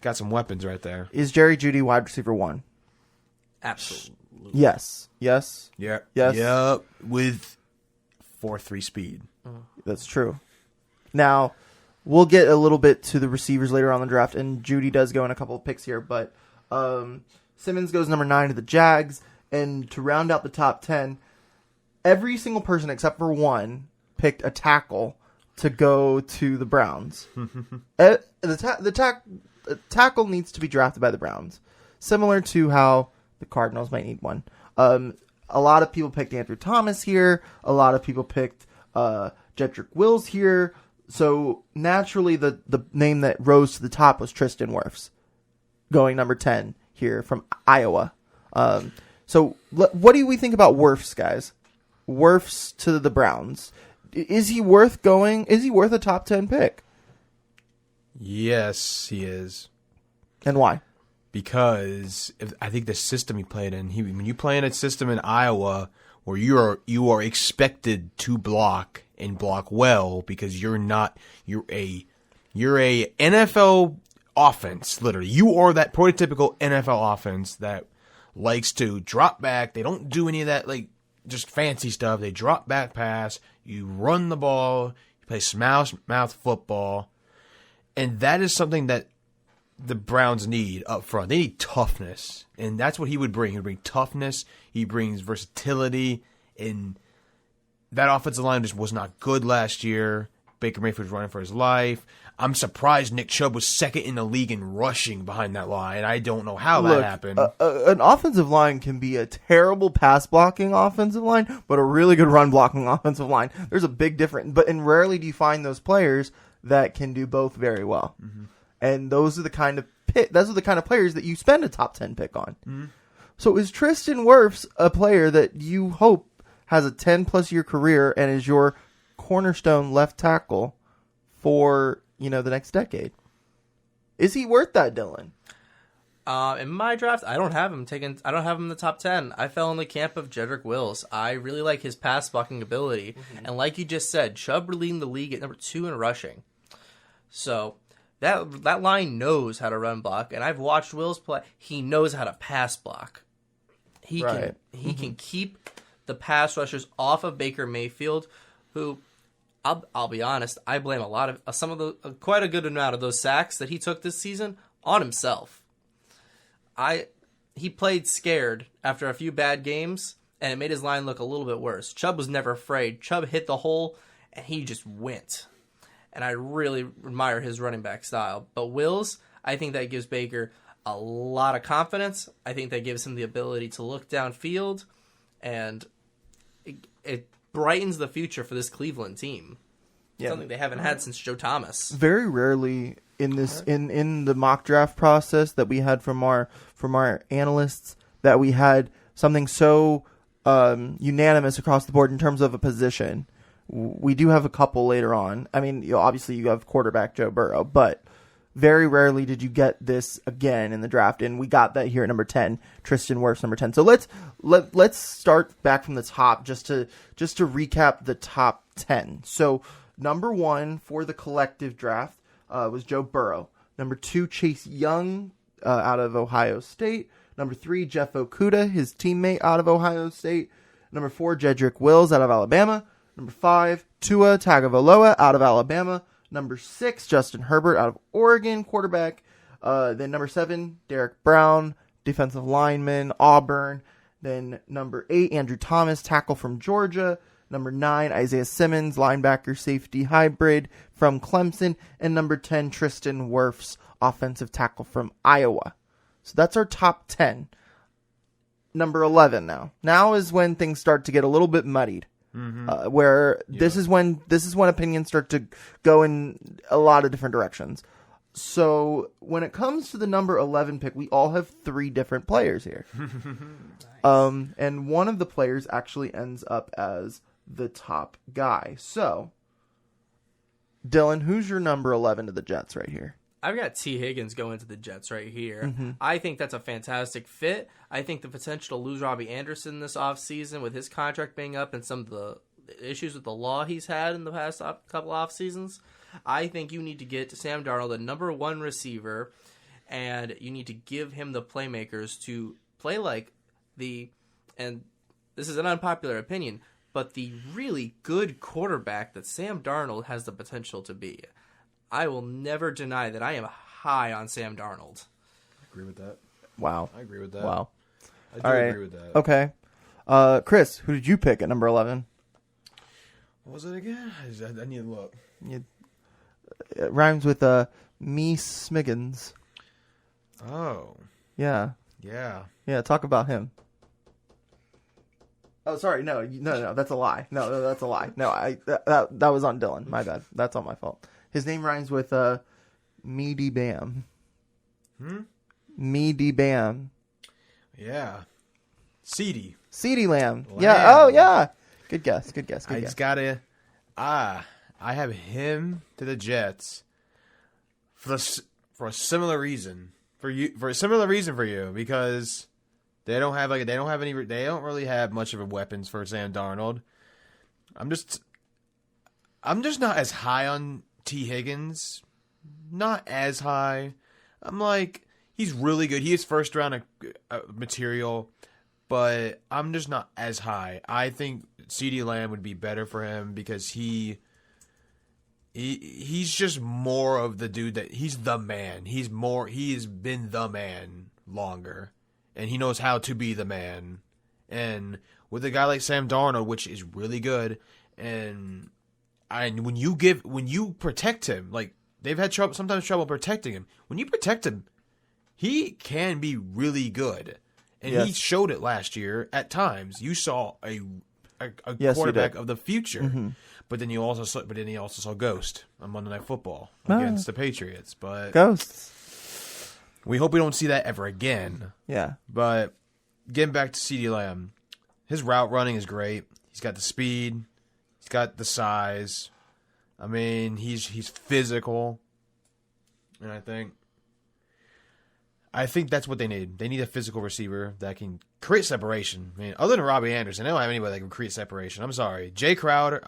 got some weapons right there. Is Jerry Jeudy wide receiver 1? Absolutely. Yes. Yeah. Yes. Yep. With 4.3 speed. That's true. Now, we'll get a little bit to the receivers later on in the draft, and Jeudy does go in a couple of picks here, but Simmons goes number 9 to the Jags, and to round out the top 10, every single person except for one picked a tackle to go to the Browns. The tackle needs to be drafted by the Browns, similar to how the Cardinals might need one. A lot of people picked Andrew Thomas here. A lot of people picked Jedrick Wills here. So naturally, the name that rose to the top was Tristan Wirfs, going number 10 here from Iowa. So what do we think about Wirfs, guys? Wirfs to the Browns. Is he worth going? Is he worth a top 10 pick? Yes, he is. And why? Because I think the system he played in, when you play in a system in Iowa where you are expected to block and block well because you're a NFL offense, literally. You are that prototypical NFL offense that likes to drop back. They don't do any of that like just fancy stuff. They drop back pass, you run the ball, you play smash mouth football. And that is something that the Browns need up front. They need toughness. And that's what he would bring. He would bring toughness. He brings versatility. And that offensive line just was not good last year. Baker Mayfield was running for his life. I'm surprised Nick Chubb was second in the league in rushing behind that line. I don't know how that happened. An offensive line can be a terrible pass blocking offensive line, but a really good run blocking offensive line. There's a big difference. And rarely do you find those players that can do both very well. Mm-hmm. And those are the kind of players that you spend a top 10 pick on. Mm-hmm. So is Tristan Wirfs a player that you hope has a 10-plus year career and is your cornerstone left tackle for, the next decade? Is he worth that, Dylan? In my draft, I don't have him in the top 10. I fell in the camp of Jedrick Wills. I really like his pass blocking ability. Mm-hmm. And like you just said, Chubb leading the league at number 2 in rushing. So that line knows how to run block, and I've watched Wills play. He knows how to pass block. He can keep the pass rushers off of Baker Mayfield, who I'll be honest, I blame quite a good amount of those sacks that he took this season on himself. He played scared after a few bad games, and it made his line look a little bit worse. Chubb was never afraid. Chubb hit the hole, and he just went. And I really admire his running back style. But Wills, I think that gives Baker a lot of confidence. I think that gives him the ability to look downfield. And it brightens the future for this Cleveland team. Yeah. Something they haven't had since Joe Thomas. Very rarely in this in the mock draft process that we had from our analysts that we had something so unanimous across the board in terms of a position. We do have a couple later on. I mean, obviously you have quarterback Joe Burrow, but very rarely did you get this again in the draft, and we got that here at number 10, Tristan Wirfs, number 10. So let's start back from the top just to recap the top 10. So number 1 for the collective draft was Joe Burrow. Number 2, Chase Young out of Ohio State. Number 3, Jeff Okudah, his teammate out of Ohio State. Number 4, Jedrick Wills out of Alabama. Number 5, Tua Tagovailoa out of Alabama. Number 6, Justin Herbert out of Oregon, quarterback. Then number 7, Derek Brown, defensive lineman, Auburn. Then number 8, Andrew Thomas, tackle from Georgia. Number 9, Isaiah Simmons, linebacker, safety hybrid from Clemson. And number 10, Tristan Wirfs, offensive tackle from Iowa. So that's our top 10. Number 11 now. Now is when things start to get a little bit muddied. This is when opinions start to go in a lot of different directions. So when it comes to the number 11 pick, we all have 3 different players here. Nice. And one of the players actually ends up as the top guy. So, Dylan, who's your number 11 to the Jets right here? I've got T. Higgins going to the Jets right here. I think that's a fantastic fit. I think the potential to lose Robbie Anderson this offseason with his contract being up and some of the issues with the law he's had in the past couple off seasons. I think you need to get Sam Darnold, the number 1 receiver, and you need to give him the playmakers to play like and this is an unpopular opinion, but the really good quarterback that Sam Darnold has the potential to be. I will never deny that I am high on Sam Darnold. I agree with that. Wow. I agree with that. Wow. I do agree with that. Okay. Chris, who did you pick at number 11? What was it again? I need to look. It rhymes with me Smiggins. Oh. Yeah. Yeah. Yeah, talk about him. Oh, sorry. No, that's a lie. No, that's a lie. No, that was on Dylan. My bad. That's all my fault. His name rhymes with Meaty Bam. Meaty Bam. Yeah. CeeDee Lamb. Yeah. Oh, yeah. Good guess. I just gotta. I have him to the Jets for a similar reason for you. For a similar reason for you, because they don't really have much of a weapons for Sam Darnold. I'm just not as high on T. Higgins. Not as high. I'm like, he's really good. He is first round material, but I'm just not as high. I think CeeDee Lamb would be better for him because he's just more of the dude that he's the man. He has been the man longer, and he knows how to be the man. And with a guy like Sam Darnold, which is really good, and when you protect him, like they've had sometimes trouble protecting him. When you protect him, he can be really good, and he showed it last year. At times, you saw a quarterback of the future, but then he also saw Ghost on Monday Night Football against the Patriots. But Ghosts. We hope we don't see that ever again. Yeah. But getting back to CeeDee Lamb, his route running is great. He's got the speed. He's got the size. I mean, he's physical, and I think that's what they need. They need a physical receiver that can create separation. I mean, other than Robbie Anderson, they don't have anybody that can create separation. I'm sorry. Jamison Crowder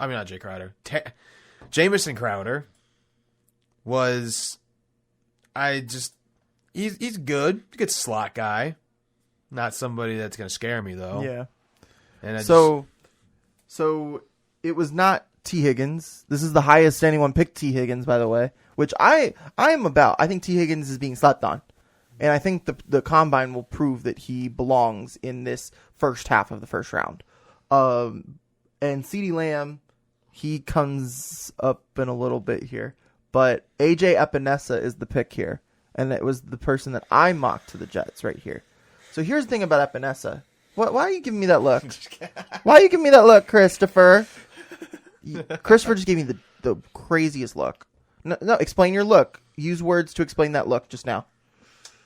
he's good. He's a good slot guy. Not somebody that's going to scare me, though. Yeah. And So it was not T. Higgins. This is the highest anyone picked T. Higgins, by the way, which I am about. I think T. Higgins is being slept on. And I think the combine will prove that he belongs in this first half of the first round. And CeeDee Lamb, he comes up in a little bit here. But AJ Epinesa is the pick here. And it was the person that I mocked to the Jets right here. So here's the thing about Epinesa. Why are you giving me that look? Why are you giving me that look, Christopher? Christopher just gave me the craziest look. No, explain your look. Use words to explain that look just now.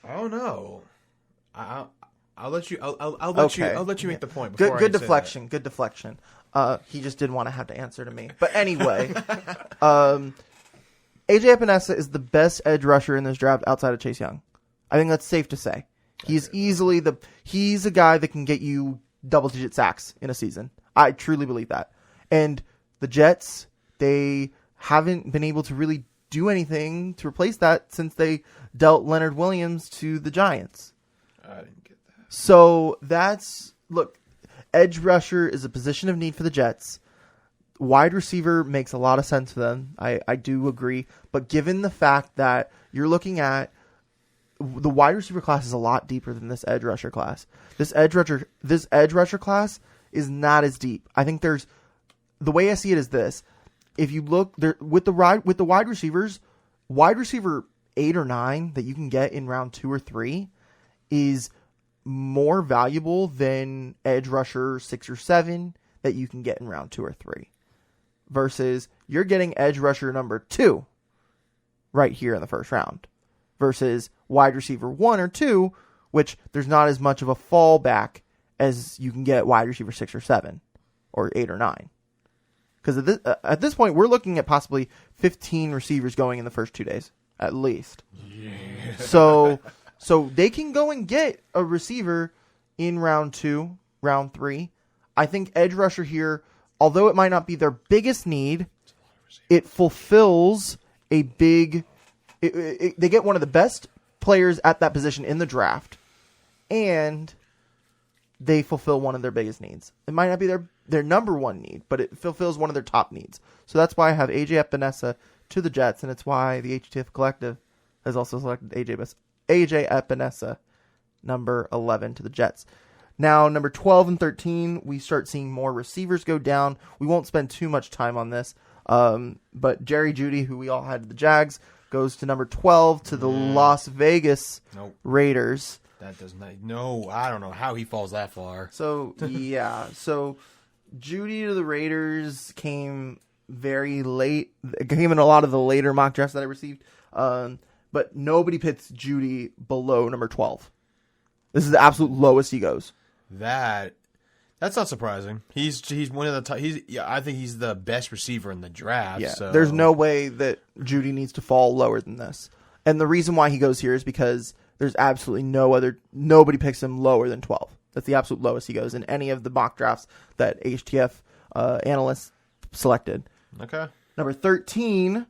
I don't know. I'll let you. I'll let you make the point. Good deflection. Good deflection. He just didn't want to have to answer to me. But anyway, AJ Epinesa is the best edge rusher in this draft outside of Chase Young. I think that's safe to say. He's he's a guy that can get you double-digit sacks in a season. I truly believe that. And the Jets, they haven't been able to really do anything to replace that since they dealt Leonard Williams to the Giants. I didn't get that. So look, edge rusher is a position of need for the Jets. Wide receiver makes a lot of sense for them. I do agree. But given the fact that you're looking at the wide receiver class is a lot deeper than this edge rusher class. This edge rusher class is not as deep. I think the way I see it is this. If you look there with the wide receivers, wide receiver 8 or 9 that you can get in round 2 or 3 is more valuable than edge rusher 6 or 7 that you can get in round 2 or 3. Versus you're getting edge rusher number 2 right here in the first round. Versus wide receiver 1 or 2, which there's not as much of a fallback as you can get wide receiver 6 or 7 or 8 or 9. Because at this point, we're looking at possibly 15 receivers going in the first 2 days, at least. Yeah. So they can go and get a receiver in round 2, round 3. I think edge rusher here, although it might not be their biggest need, it fulfills a big... they get one of the best players at that position in the draft, and they fulfill one of their biggest needs. It might not be their number one need, but it fulfills one of their top needs. So that's why I have AJ Epinesa to the Jets, and it's why the HTF Collective has also selected AJ Epinesa, number 11, to the Jets. Now, number 12 and 13, we start seeing more receivers go down. We won't spend too much time on this, but Jerry Jeudy, who we all had to the Jags, goes to number 12 to the Las Vegas Raiders. That does not. No, I don't know how he falls that far. So, yeah. So, Jeudy to the Raiders came very late. It came in a lot of the later mock drafts that I received. But nobody pits Jeudy below number 12. This is the absolute lowest he goes. That's not surprising. He's one of the I think he's the best receiver in the draft. Yeah, so. There's no way that Jeudy needs to fall lower than this. And the reason why he goes here is because there's absolutely nobody picks him lower than 12. That's the absolute lowest he goes in any of the mock drafts that HTF analysts selected. Okay. Number 13,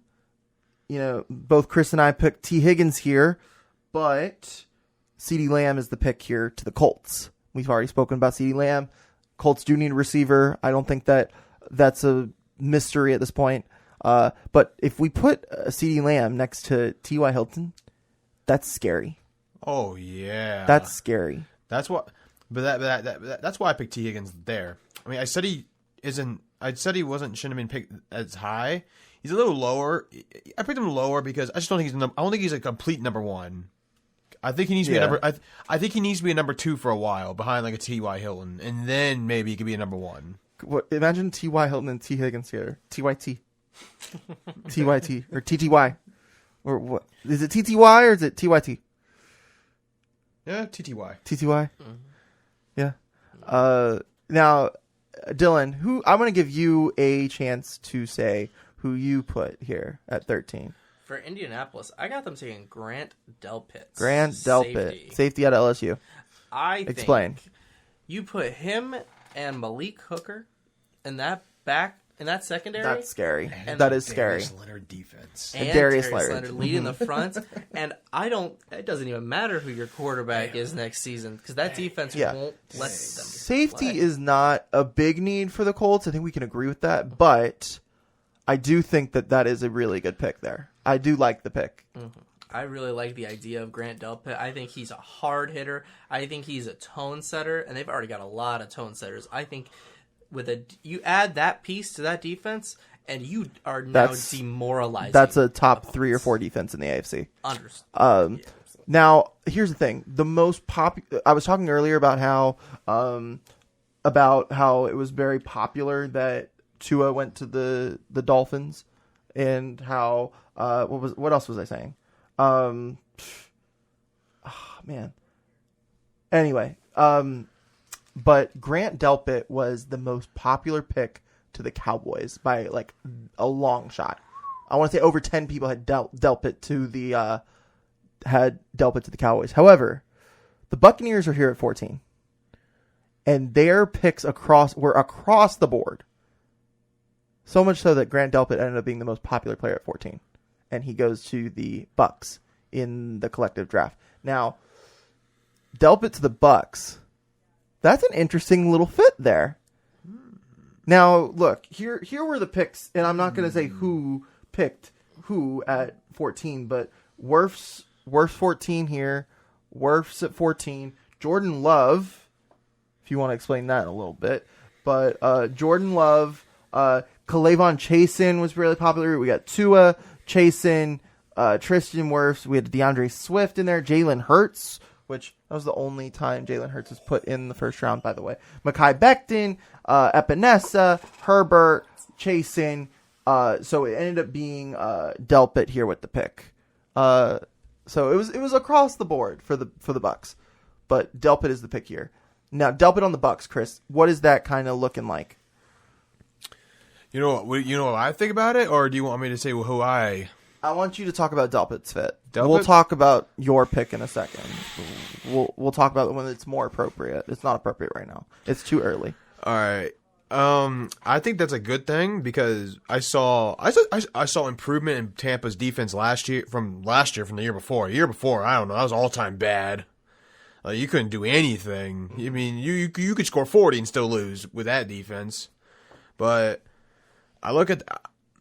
both Chris and I picked T. Higgins here, but CeeDee Lamb is the pick here to the Colts. We've already spoken about CeeDee Lamb. Colts do need a receiver. I don't think that's a mystery at this point. But if we put CeeDee Lamb next to T.Y. Hilton, that's scary. Oh yeah, that's scary. That's what. But that's why I picked T. Higgins there. I mean, I said he shouldn't have been picked as high. He's a little lower. I picked him lower because I just don't think I don't think he's a complete number 1. I think he needs to be a number. I think he needs to be a number 2 for a while, behind like a T.Y. Hilton, and then maybe he could be a number 1. Imagine T.Y. Hilton and T. Higgins here. T.Y.T. T.Y.T. or T.T.Y. Or what? Is it T.T.Y. or is it T.Y.T.? Yeah, T.T.Y. T.T.Y. Mm-hmm. Yeah. Now, Dylan, I'm going to give you a chance to say who you put here at 13. For Indianapolis, I got them taking Grant Delpit. Safety out of LSU. Explain. You put him and Malik Hooker in that secondary. That's scary. And that is scary. Darius Leonard defense. And Darius Leonard leading the front. And it doesn't even matter who your quarterback is next season because that defense won't let them. Safety is not a big need for the Colts. I think we can agree with that. But I do think that is a really good pick there. I do like the pick. Mm-hmm. I really like the idea of Grant Delpit. I think he's a hard hitter. I think he's a tone setter, and they've already got a lot of tone setters. I think you add that piece to that defense, and you are now demoralizing. That's a top 3 or 4 defense in the AFC. Understood. Now, here's the thing: the most popular. I was talking earlier about how it was very popular that Tua went to the Dolphins, and how what else was I saying? Man. Anyway, but Grant Delpit was the most popular pick to the Cowboys by like a long shot. I want to say over 10 people had Delpit to the Cowboys. However, the Buccaneers are here at 14, and their picks were across the board. So much so that Grant Delpit ended up being the most popular player at 14, and he goes to the Bucs in the collective draft. Now, Delpit to the Bucs. That's an interesting little fit there. Now, look, here were the picks, and I'm not going to say who picked who at 14, but Wirf's 14 here, Wirf's at 14, Jordan Love, if you want to explain that a little bit, but Jordan Love, Kalavon Chasen was really popular. We got Tua, Chasen, Tristan Wirfs. We had DeAndre Swift in there, Jalen Hurts, which that was the only time Jalen Hurts was put in the first round, by the way. Mekhi Becton, Epinesa, Herbert, Chasen. So it ended up being Delpit here with the pick. So it was across the board for the Bucs, but Delpit is the pick here. Now Delpit on the Bucs, Chris. What is that kind of looking like? You know what I think about it, or do you want me to say who I? I want you to talk about Delpit's fit. Delpit? We'll talk about your pick in a second. We'll talk about it when it's more appropriate. It's not appropriate right now. It's too early. All right. I think that's a good thing because I saw improvement in Tampa's defense from the year before. The year before, I don't know, that was all time bad. You couldn't do anything. I mean, you could score 40 and still lose with that defense. But I look at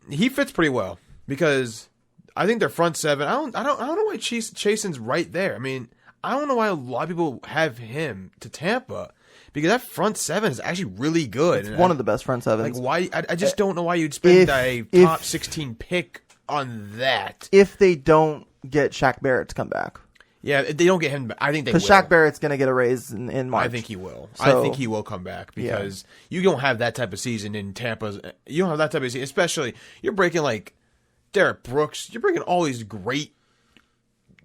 he fits pretty well because I think their front seven. I don't know why Chasen's right there. I mean, I don't know why a lot of people have him to Tampa. Because that front seven is actually really good. It's one of the best front sevens. Like why? I just don't know why you'd spend a top 16 pick on that. If they don't get Shaq Barrett to come back. Yeah, if they don't get him back, I think they will. Because Shaq Barrett's going to get a raise in March. I think he will. So, I think he will come back because you don't have that type of season in Tampa's. You don't have that type of season. Especially, you're breaking like Derek Brooks. You're breaking all these great.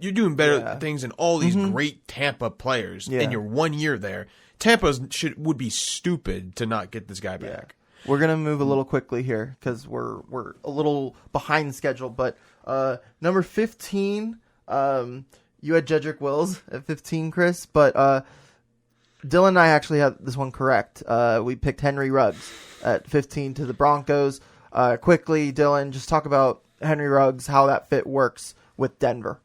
You're doing better things than all these great Tampa players in your 1 year there. Tampa would be stupid to not get this guy back. We're gonna move a little quickly here because we're a little behind schedule. But number 15, you had Jedrick Wills at 15, Chris. But Dylan and I actually had this one correct. We picked Henry Ruggs at 15 to the Broncos. Quickly, Dylan, just talk about Henry Ruggs, how that fit works with Denver.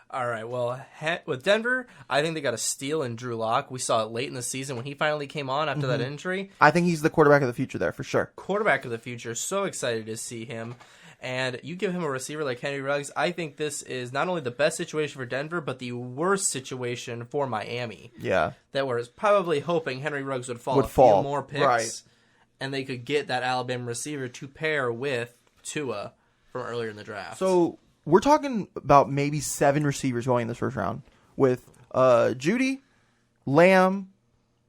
All right, well, with Denver, I think they got a steal in Drew Lock. We saw it late in the season when he finally came on after that injury. I think he's the quarterback of the future there, for sure. Quarterback of the future. So excited to see him. And you give him a receiver like Henry Ruggs, I think this is not only the best situation for Denver, but the worst situation for Miami. Yeah. That was probably hoping Henry Ruggs would fall a few more picks, and they could get that Alabama receiver to pair with Tua from earlier in the draft. So we're talking about maybe 7 receivers going in this first round with Judy, Lamb,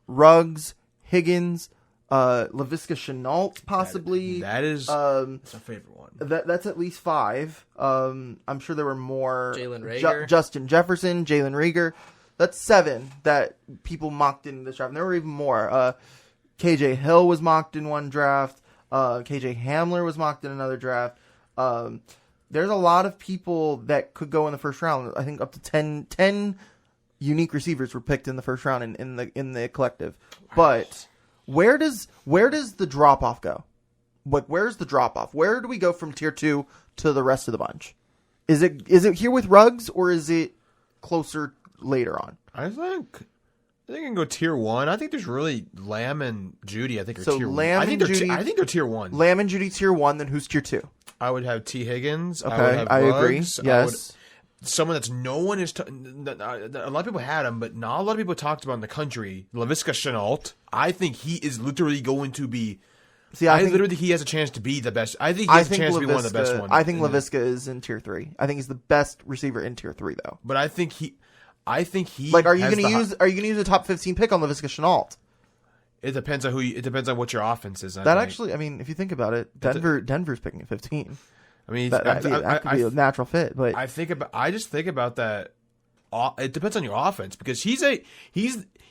Ruggs, Higgins, Laviska Shenault, possibly. That is that's my favorite one. That's at least 5. I'm sure there were more. Jalen Reagor. Justin Jefferson, Jalen Reagor. That's 7 that people mocked in this draft. And there were even more. KJ Hill was mocked in one draft. KJ Hamler was mocked in another draft. There's a lot of people that could go in the first round. I think up to 10 unique receivers were picked in the first round in the collective. But where does the drop off go? Where's the drop off? Where do we go from tier 2 to the rest of the bunch? Is it here with Ruggs or is it closer later on? I think I can go tier 1. I think there's really Lamb and Judy. I think are tier 1. Lamb and Judy. I think they're tier 1. Lamb and Judy tier 1. Then who's tier 2? I would have T. Higgins. Okay, I would have Ruggs. Agree. Yes. Someone that's no one is. A lot of people had him, but not a lot of people talked about in the country. Laviska Shenault. I think he is literally going to be. I think he has a chance to be the best. I think he has a chance to be one of the best ones. I think Laviska is in tier 3. I think he's the best receiver in tier 3, though. But I think he. Like, are you going to use a top 15 pick on Laviska Shenault? It depends on it depends on what your offense is. Actually, I mean, if you think about it, Denver's picking at 15. I mean, that could be a natural fit, but I just think about that. It depends on your offense because he's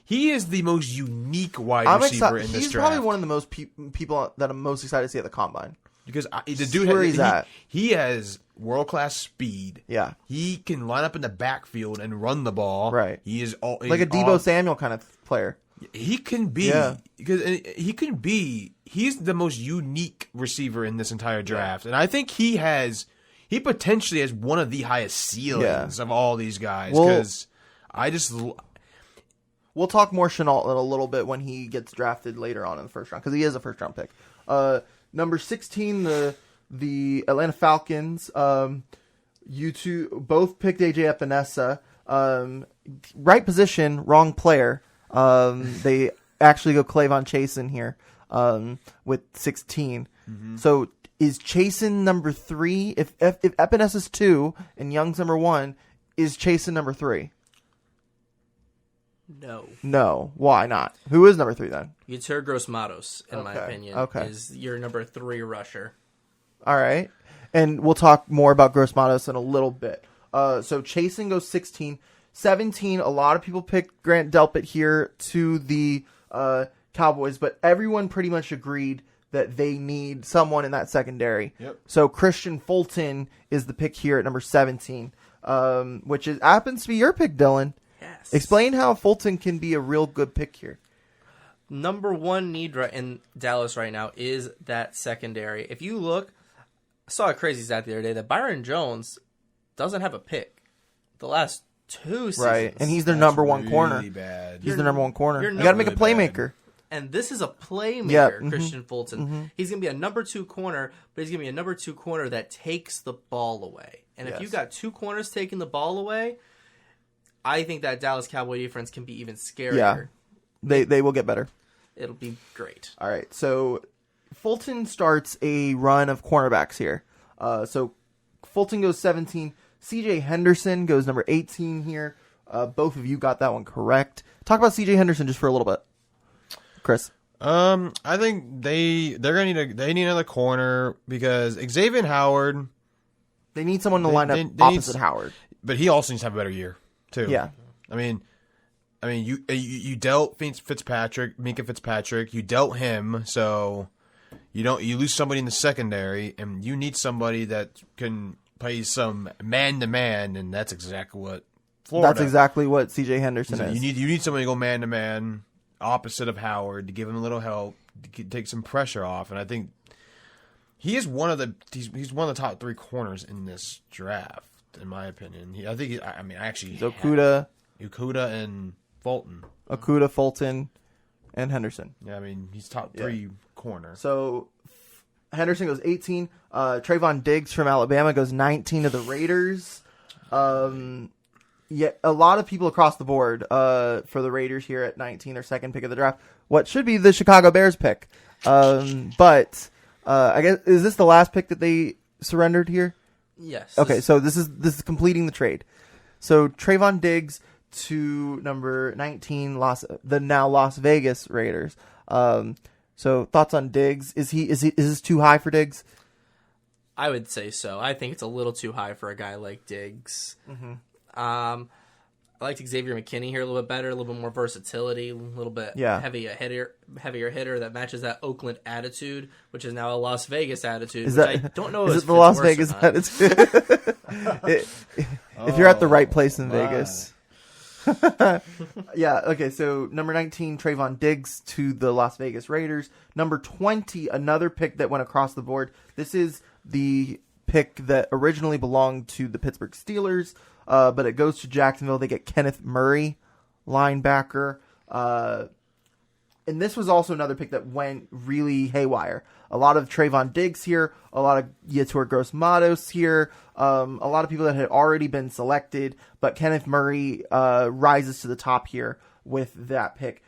he is the most unique wide receiver in this he's draft. probably one of the most people that I'm most excited to see at the combine. Because the See dude where he's at. He has world-class speed. Yeah. He can line up in the backfield and run the ball. Right. He is Like a Deebo Samuel kind of player. He can be. Yeah. Because he's the most unique receiver in this entire draft. And I think he potentially has one of the highest ceilings of all these guys. Because We'll talk more Chenault in a little bit when he gets drafted later on in the first round, because he is a first-round pick. Number 16, the Atlanta Falcons. You two both picked AJ Epinesa. Right position, wrong player. They actually go Clavon Chasen here with 16. Mm-hmm. So is Chasen number 3? If Epinesa's 2 and Young's number 1, is Chasen number 3? No. Why not? Who is number 3 then? Yetur Gross-Matos, in my opinion, is your number 3 rusher. All right. And we'll talk more about Gross-Matos in a little bit. So Chasen goes 16. 17, a lot of people picked Grant Delpit here to the Cowboys, but everyone pretty much agreed that they need someone in that secondary. Yep. So Christian Fulton is the pick here at number 17, which happens to be your pick, Dylan. Yes. Explain how Fulton can be a real good pick here. Number 1 need in Dallas right now is that secondary. If you look, I saw a crazy stat the other day that Byron Jones doesn't have a pick the last 2 seasons. Right, and he's their number 1 corner. Bad. He's their number 1 corner. You're You got to make a really bad. playmaker. And this is a playmaker, Yeah, Christian Fulton. He's going to be a number 2 corner, but he's going to be a number 2 corner that takes the ball away. And if you got 2 corners taking the ball away, I think that Dallas Cowboy defense can be even scarier. Yeah, they will get better. It'll be great. All right, so Fulton starts a run of cornerbacks here. So Fulton goes 17. C.J. Henderson goes number 18 here. Both of you got that one correct. Talk about C.J. Henderson just for a little bit, Chris. I think they're gonna need another corner because Xavier Howard. They need someone to line up opposite Howard, but he also needs to have a better year too. Yeah, I mean, you dealt Minka Fitzpatrick. You dealt him, so you lose somebody in the secondary, and you need somebody that can play some man to man, and that's exactly what Florida. That's exactly what C.J. Henderson is. You need somebody to go man to man, opposite of Howard, to give him a little help, to take some pressure off, and I think he is he's one of the top 3 corners in this draft, in my opinion. Okuda and Fulton. Okuda, Fulton, and Henderson. Yeah, I mean, he's top 3 corner. So Henderson goes 18. Trayvon Diggs from Alabama goes 19 to the Raiders. Yeah, a lot of people across the board for the Raiders here at 19, their second pick of the draft. What should be the Chicago Bears pick. But I guess, is this the last pick that they surrendered here? Yes. Okay, so this is completing the trade. So Trayvon Diggs to number 19, the now Las Vegas Raiders. So thoughts on Diggs? Is this too high for Diggs? I would say so. I think it's a little too high for a guy like Diggs. Mm-hmm. I liked Xavier McKinney here a little bit better, a little bit more versatility, a little bit heavier hitter that matches that Oakland attitude, which is now a Las Vegas attitude. I don't know is it the Las Vegas attitude? If you're at the right place in Vegas. Yeah, okay, so number 19, Trayvon Diggs to the Las Vegas Raiders. Number 20, another pick that went across the board. This is the pick that originally belonged to the Pittsburgh Steelers, but it goes to Jacksonville. They get Kenneth Murray, linebacker. And this was also another pick that went really haywire. A lot of Trayvon Diggs here, a lot of Yetur Gross-Matos here, a lot of people that had already been selected, but Kenneth Murray rises to the top here with that pick.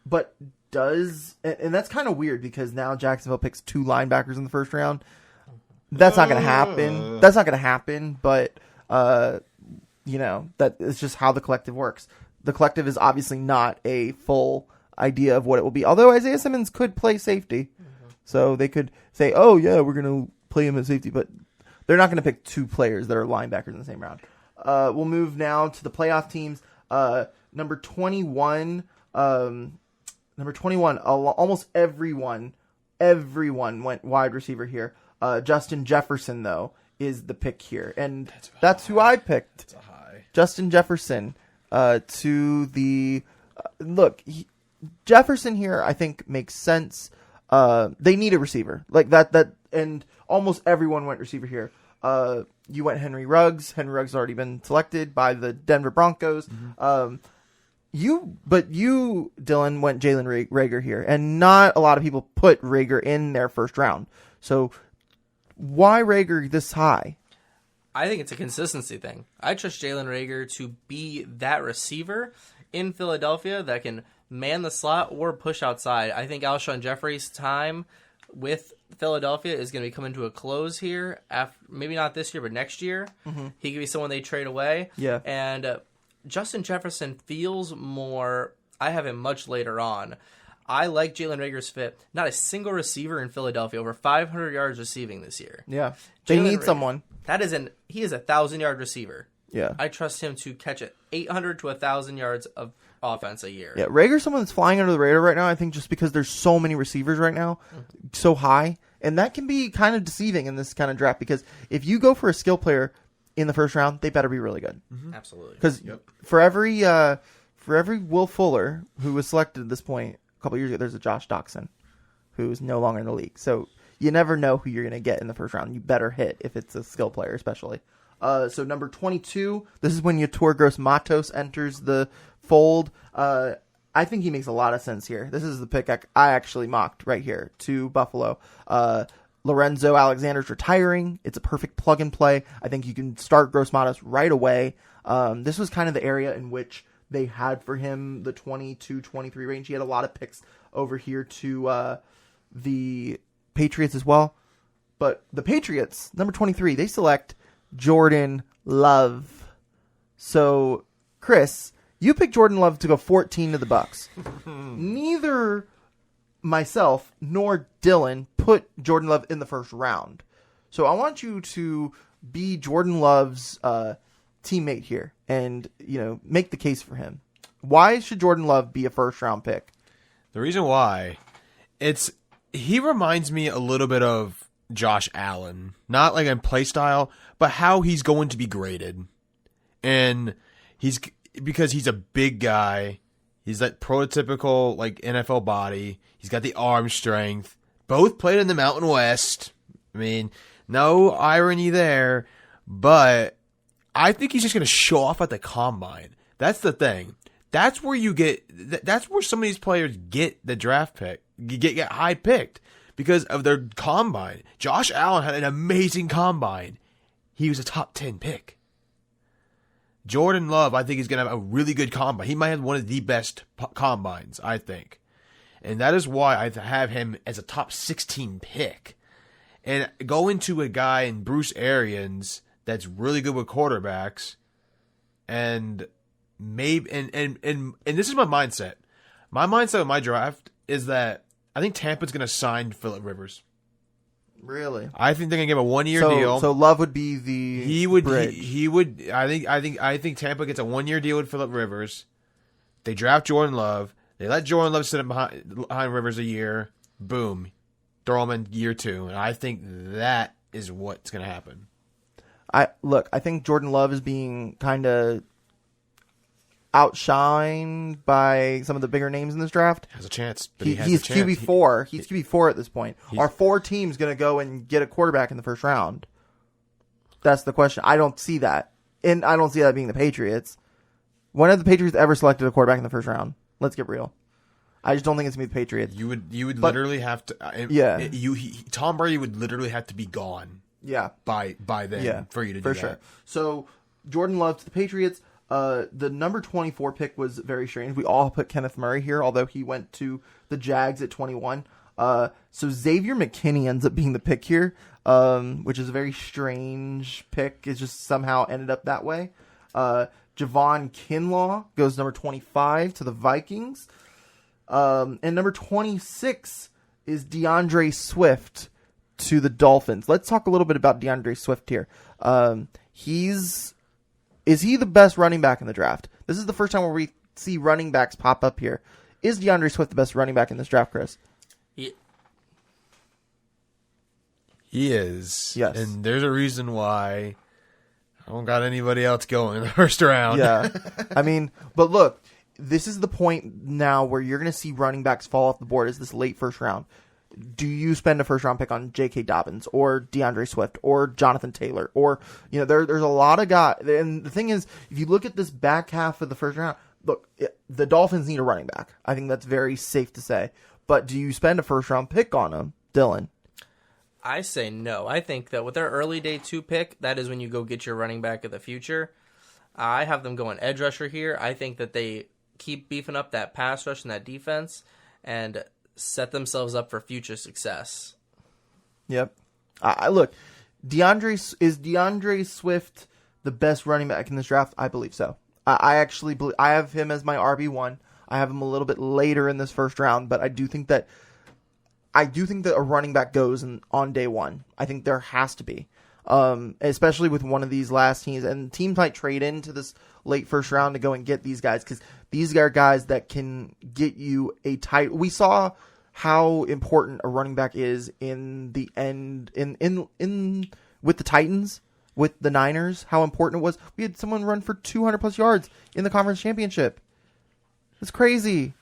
But and that's kind of weird because now Jacksonville picks 2 linebackers in the first round. That's not going to happen. That's not going to happen, but that is just how the collective works. The collective is obviously not a full idea of what it will be. Although Isaiah Simmons could play safety. So they could say, oh, yeah, we're going to play him at safety. But they're not going to pick 2 players that are linebackers in the same round. We'll move now to the playoff teams. Number 21, Number 21, almost everyone went wide receiver here. Justin Jefferson, though, is the pick here. And that's who I picked. That's a high. Justin Jefferson to the... look, Jefferson here, I think, makes sense. They need a receiver. Like that, and almost everyone went receiver here. You went Henry Ruggs. Henry Ruggs has already been selected by the Denver Broncos. Mm-hmm. You, Dylan, went Jalen Reagor here, and not a lot of people put Reagor in their first round. So why Reagor this high? I think it's a consistency thing. I trust Jalen Reagor to be that receiver in Philadelphia that can man the slot or push outside. I think Alshon Jeffrey's time with Philadelphia is going to be coming to a close here. After, maybe not this year, but next year. Mm-hmm. He could be someone they trade away. Yeah. And Justin Jefferson feels more... I have him much later on. I like Jalen Reagor's fit. Not a single receiver in Philadelphia, over 500 yards receiving this year. Yeah. They need someone. He is a 1,000-yard receiver. Yeah. I trust him to catch it 800 to 1,000 yards of offense a year. Yeah, Reagor's someone that's flying under the radar right now, I think, just because there's so many receivers right now, so high. And that can be kind of deceiving in this kind of draft, because if you go for a skill player in the first round, they better be really good. Mm-hmm. Absolutely. Because for every Will Fuller who was selected at this point a couple years ago, there's a Josh Doxson who's no longer in the league. So you never know who you're going to get in the first round. You better hit if it's a skill player, especially. So number 22, this is when Yetur Gross-Matos enters the fold. I think he makes a lot of sense here. This is the pick I actually mocked right here to Buffalo. Lorenzo Alexander's retiring. It's a perfect plug and play. I think you can start Gross-Matos right away. This was kind of the area in which they had for him the 22-23 range. He had a lot of picks over here to the Patriots as well. But the Patriots, number 23, they select Jordan Love. So, Chris, you picked Jordan Love to go 14 to the Bucs. Neither myself nor Dylan put Jordan Love in the first round. So I want you to be Jordan Love's teammate here and, make the case for him. Why should Jordan Love be a first round pick? The reason why, he reminds me a little bit of Josh Allen, not like in play style, but how he's going to be graded. And because he's a big guy, he's that prototypical like NFL body. He's got the arm strength. Both played in the Mountain West. I mean, no irony there, but I think he's just going to show off at the combine. That's the thing. That's where that's where some of these players get the draft pick, get high picked because of their combine. Josh Allen had an amazing combine. He was a top 10 pick. Jordan Love, I think, is going to have a really good combine. He might have one of the best combines, I think. And that is why I have him as a top 16 pick. And going to a guy in Bruce Arians that's really good with quarterbacks, and maybe and this is my mindset. My mindset with my draft is that I think Tampa's going to sign Phillip Rivers. Really? I think they're going to give him a 1-year deal. So Love would be the bridge. He would. I think Tampa gets a 1-year deal with Phillip Rivers. They draft Jordan Love. They let Jordan Love sit behind Rivers a year. Boom, throw him in year 2, and I think that is what's going to happen. I think Jordan Love is being kind of outshined by some of the bigger names in this draft. Has a chance. But he's QB4. QB4. He's QB4 at this point. Are 4 teams going to go and get a quarterback in the first round? That's the question. I don't see that. And I don't see that being the Patriots. When have the Patriots ever selected a quarterback in the first round? Let's get real. I just don't think it's going to be the Patriots. You would literally have to Tom Brady would literally have to be gone. Yeah. By then for you to do that. For sure. So Jordan Love to the Patriots. The number 24 pick was very strange. We all put Kenneth Murray here, although he went to the Jags at 21. So Xavier McKinney ends up being the pick here, which is a very strange pick. It just somehow ended up that way. Javon Kinlaw goes number 25 to the Vikings. And number 26 is DeAndre Swift to the Dolphins. Let's talk a little bit about DeAndre Swift here. Is he the best running back in the draft? This is the first time where we see running backs pop up here. Is DeAndre Swift the best running back in this draft, Chris? He, He is. Yes. And there's a reason why I don't got anybody else going in the first round. Yeah. I mean, but look, this is the point now where you're going to see running backs fall off the board is this late first round. Do you spend a first round pick on J.K. Dobbins or DeAndre Swift or Jonathan Taylor? Or, there's a lot of guys. And the thing is, if you look at this back half of the first round, look, the Dolphins need a running back. I think that's very safe to say. But do you spend a first round pick on them, Dylan? I say no. I think that with their early day 2 pick, that is when you go get your running back of the future. I have them going edge rusher here. I think that they keep beefing up that pass rush and that defense and set themselves up for future success. Yep. Look, is DeAndre Swift the best running back in this draft? I believe so. I actually believe I have him as my RB1. I have him a little bit later in this first round, but I do think that a running back goes on day 1. I think there has to be, especially with one of these last teams. And teams might trade into this late first round to go and get these guys because these are guys that can get you a tight. We saw how important a running back is in the end in with the Titans, with the Niners. How important it was. We had someone run for 200 plus yards in the conference championship. It's crazy.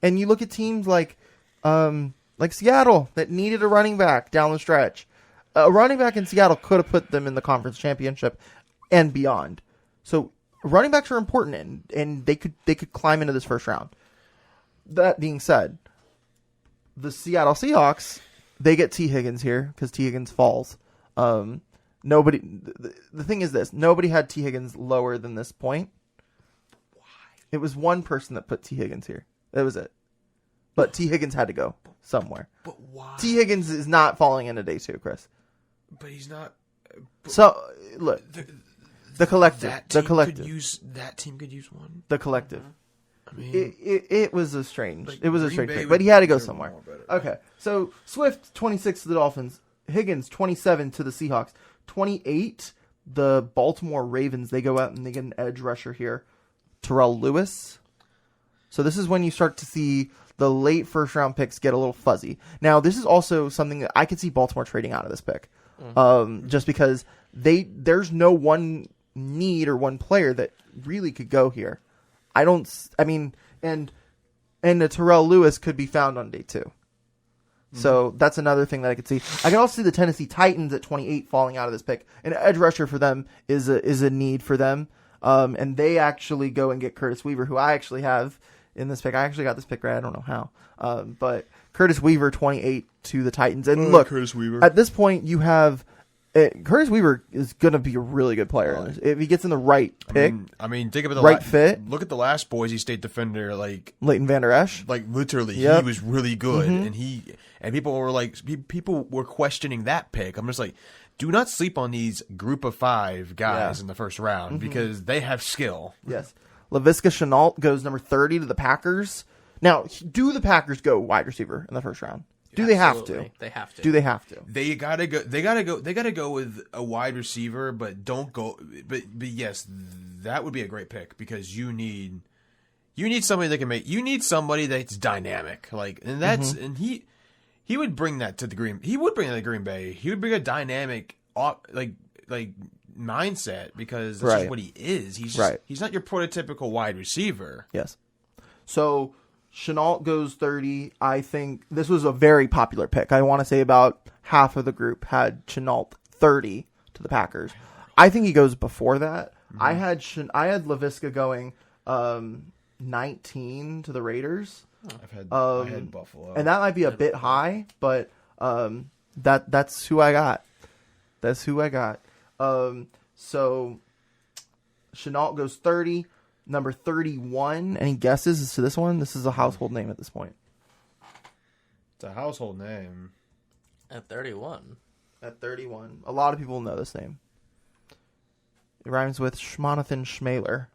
And you look at teams like Seattle that needed a running back down the stretch. A running back in Seattle could have put them in the conference championship and beyond. So running backs are important, and they could climb into this first round. That being said, the Seattle Seahawks, they get T. Higgins here because T. Higgins falls. The thing is this: nobody had T. Higgins lower than this point. Why? It was one person that put T. Higgins here. That was it. But T. Higgins had to go somewhere. But why? T. Higgins is not falling into day 2, Chris. But he's not. So look, the collective. That team could use one. The collective. I mean, it was a strange. Like it was a Green strange Bay pick, but he had to go would somewhere. more better. Okay, so Swift 26 to the Dolphins, Higgins 27 to the Seahawks, 28 the Baltimore Ravens. They go out and they get an edge rusher here, Terrell Lewis. So this is when you start to see the late first round picks get a little fuzzy. Now this is also something that I could see Baltimore trading out of this pick, just because there's no one need or one player that really could go here. And the Terrell Lewis could be found on day 2. So that's another thing that I could see. I can also see the Tennessee Titans at 28 falling out of this pick. An edge rusher for them is a need for them. And they actually go and get Curtis Weaver, who I actually have in this pick. I actually got this pick right. I don't know how. But Curtis Weaver, 28 to the Titans. And look, Curtis Weaver. At this point, you have Curtis Weaver is going to be a really good player if he gets in the right pick. I mean, think about right fit. Look at the last Boise State defender, like Leighton Vander Esch. Like literally, Yep. he was really good, and people were questioning that pick. I'm just like, do not sleep on these group of 5 guys in the first round because they have skill. Yes, Laviska Shenault goes number 30 to the Packers. Now, do the Packers go wide receiver in the first round? Do they have to? They have to. Do they have to? They gotta go. They gotta go with a wide receiver, but don't go. But yes, that would be a great pick because you need somebody that can make. You need somebody that's dynamic, and that's and he would bring that to the Green. He would bring that to Green Bay. He would bring a dynamic mindset because that's just what he is. He's not your prototypical wide receiver. Yes. So Shenault goes 30. I think this was a very popular pick. I want to say about half of the group had Shenault 30 to the Packers. I think he goes before that. I had Laviska going 19 to the Raiders. I had Buffalo, and that might be a bit high, but that's who I got. That's who I got. So Shenault goes 30. Number 31. Any guesses as to this one? This is a household name at this point. It's a household name. At 31. At 31. A lot of people know this name. It rhymes with Schmonathan Schmaler.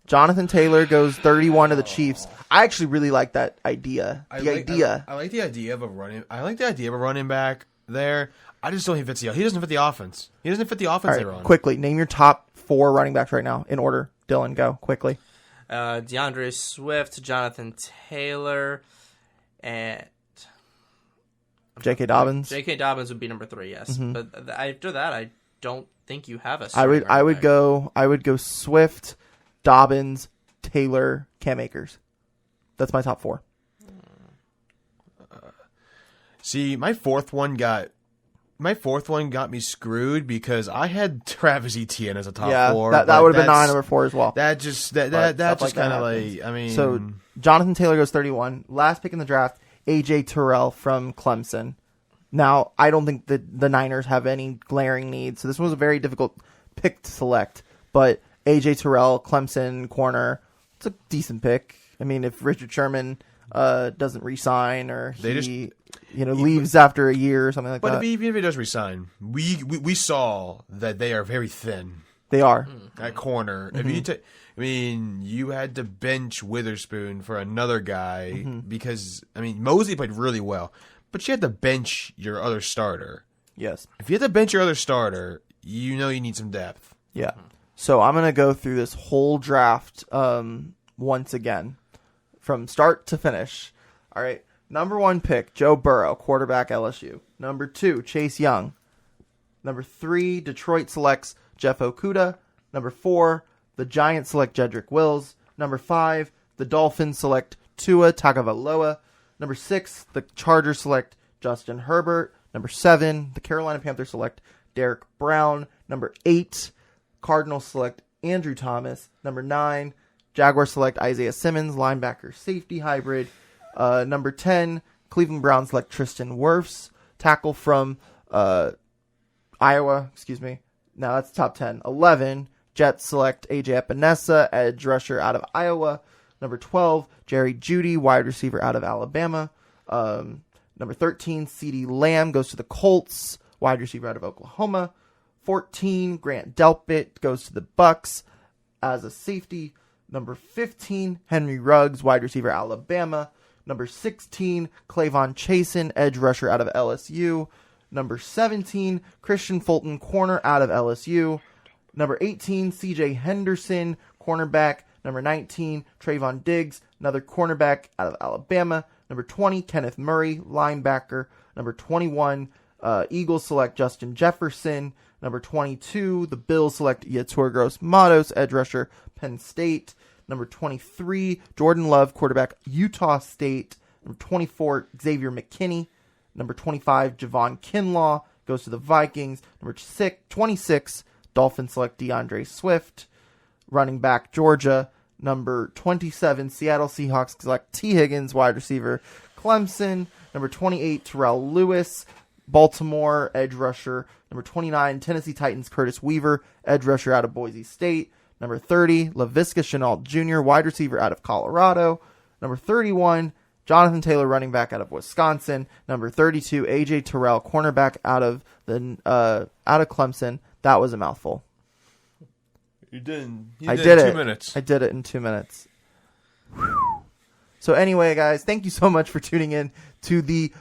Jonathan Taylor goes 31 to the Chiefs. I actually really like that idea. I like the idea of a running back there. I just don't think he doesn't fit the offense. He doesn't fit the offense they run. Quickly, name your top 4 running backs right now in order. Dylan, go quickly. DeAndre Swift, Jonathan Taylor, and J.K. Dobbins. J.K. Dobbins would be number 3, yes. Mm-hmm. But after that, I don't think you have a I would running back. go Swift, Dobbins, Taylor, Cam Akers. That's my top 4. See, my fourth one got me screwed because I had Travis Etienne as a top 4. That would have been my number 4 as well. That just kind of like, I mean. So Jonathan Taylor goes 31. Last pick in the draft, AJ Terrell from Clemson. Now, I don't think the Niners have any glaring needs, so this was a very difficult pick to select. But AJ Terrell, Clemson corner, it's a decent pick. I mean, if Richard Sherman doesn't re-sign or leaves after a year or something like that. But even if he does resign, we saw that they are very thin. They are at corner. Mm-hmm. You had to bench Witherspoon for another guy because Mosley played really well, but you had to bench your other starter. Yes. If you had to bench your other starter, you need some depth. Yeah. So I'm gonna go through this whole draft once again, from start to finish. All right. Number 1 pick, Joe Burrow, quarterback, LSU. Number 2, Chase Young. Number 3, Detroit selects Jeff Okudah. Number 4, the Giants select Jedrick Wills. Number 5, the Dolphins select Tua Tagovailoa. Number 6, the Chargers select Justin Herbert. Number 7, the Carolina Panthers select Derek Brown. Number 8, Cardinals select Andrew Thomas. Number 9, Jaguars select Isaiah Simmons, linebacker safety hybrid. Number 10, Cleveland Browns select Tristan Wirfs, tackle from Iowa. Excuse me. Now that's top 10. 11, Jets select AJ Epinesa, edge rusher out of Iowa. Number 12, Jerry Jeudy, wide receiver out of Alabama. Number 13, CeeDee Lamb goes to the Colts, wide receiver out of Oklahoma. 14, Grant Delpit goes to the Bucks as a safety. Number 15, Henry Ruggs, wide receiver, Alabama. Number 16, Clavon Chasen, edge rusher out of LSU. Number 17, Christian Fulton, corner out of LSU. Number 18, CJ Henderson, cornerback. Number 19, Trayvon Diggs, another cornerback out of Alabama. Number 20, Kenneth Murray, linebacker. Number 21, Eagles select Justin Jefferson. Number 22, the Bills select Yetur Gross-Matos, edge rusher, Penn State. Number 23, Jordan Love, quarterback, Utah State. Number 24, Xavier McKinney. Number 25, Javon Kinlaw, goes to the Vikings. Number 26, Dolphins select DeAndre Swift, running back, Georgia. Number 27, Seattle Seahawks select T. Higgins, wide receiver, Clemson. Number 28, Terrell Lewis, Baltimore, edge rusher. Number 29, Tennessee Titans, Curtis Weaver, edge rusher out of Boise State. Number 30, Laviska Shenault Jr., wide receiver out of Colorado. Number 31, Jonathan Taylor, running back out of Wisconsin. Number 32, AJ Terrell, cornerback out of Clemson. That was a mouthful. I did it in 2 minutes. I did it in 2 minutes. Whew. So anyway, guys, thank you so much for tuning in to the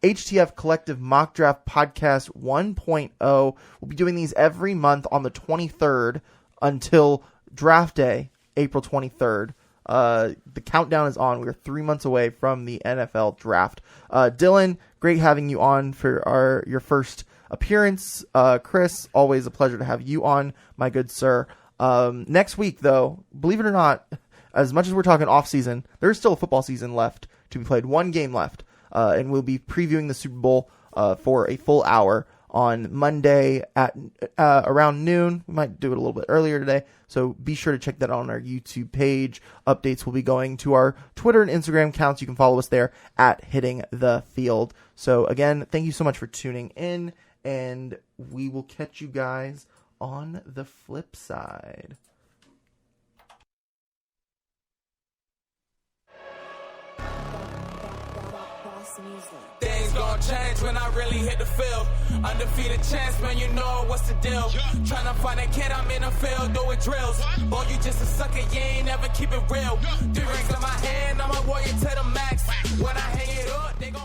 HTF Collective Mock Draft Podcast 1.0. We'll be doing these every month on the 23rd until draft day, April 23rd. The countdown is on. We're 3 months away from the NFL draft. Dylan, great having you on for your first appearance. Chris, always a pleasure to have you on, my good sir. Next week, though, believe it or not, as much as we're talking off season, there's still a football season left to be played. 1 game left, and we'll be previewing the Super Bowl for a full hour on Monday at around noon. We might do it a little bit earlier today, so be sure to check that out on our YouTube page. Updates will be going to our Twitter and Instagram accounts. You can follow us there at Hitting the Field. So again, thank you so much for tuning in, and we will catch you guys on the flip side. Things gon' change when I really hit the field. Undefeated champs, man, you know what's the deal. Tryna find a kid, I'm in the field doing drills. Boy, you just a sucker, you ain't never keep it real. 3 rings in my hand, I'm a warrior to the max. When I hang it up, they gon'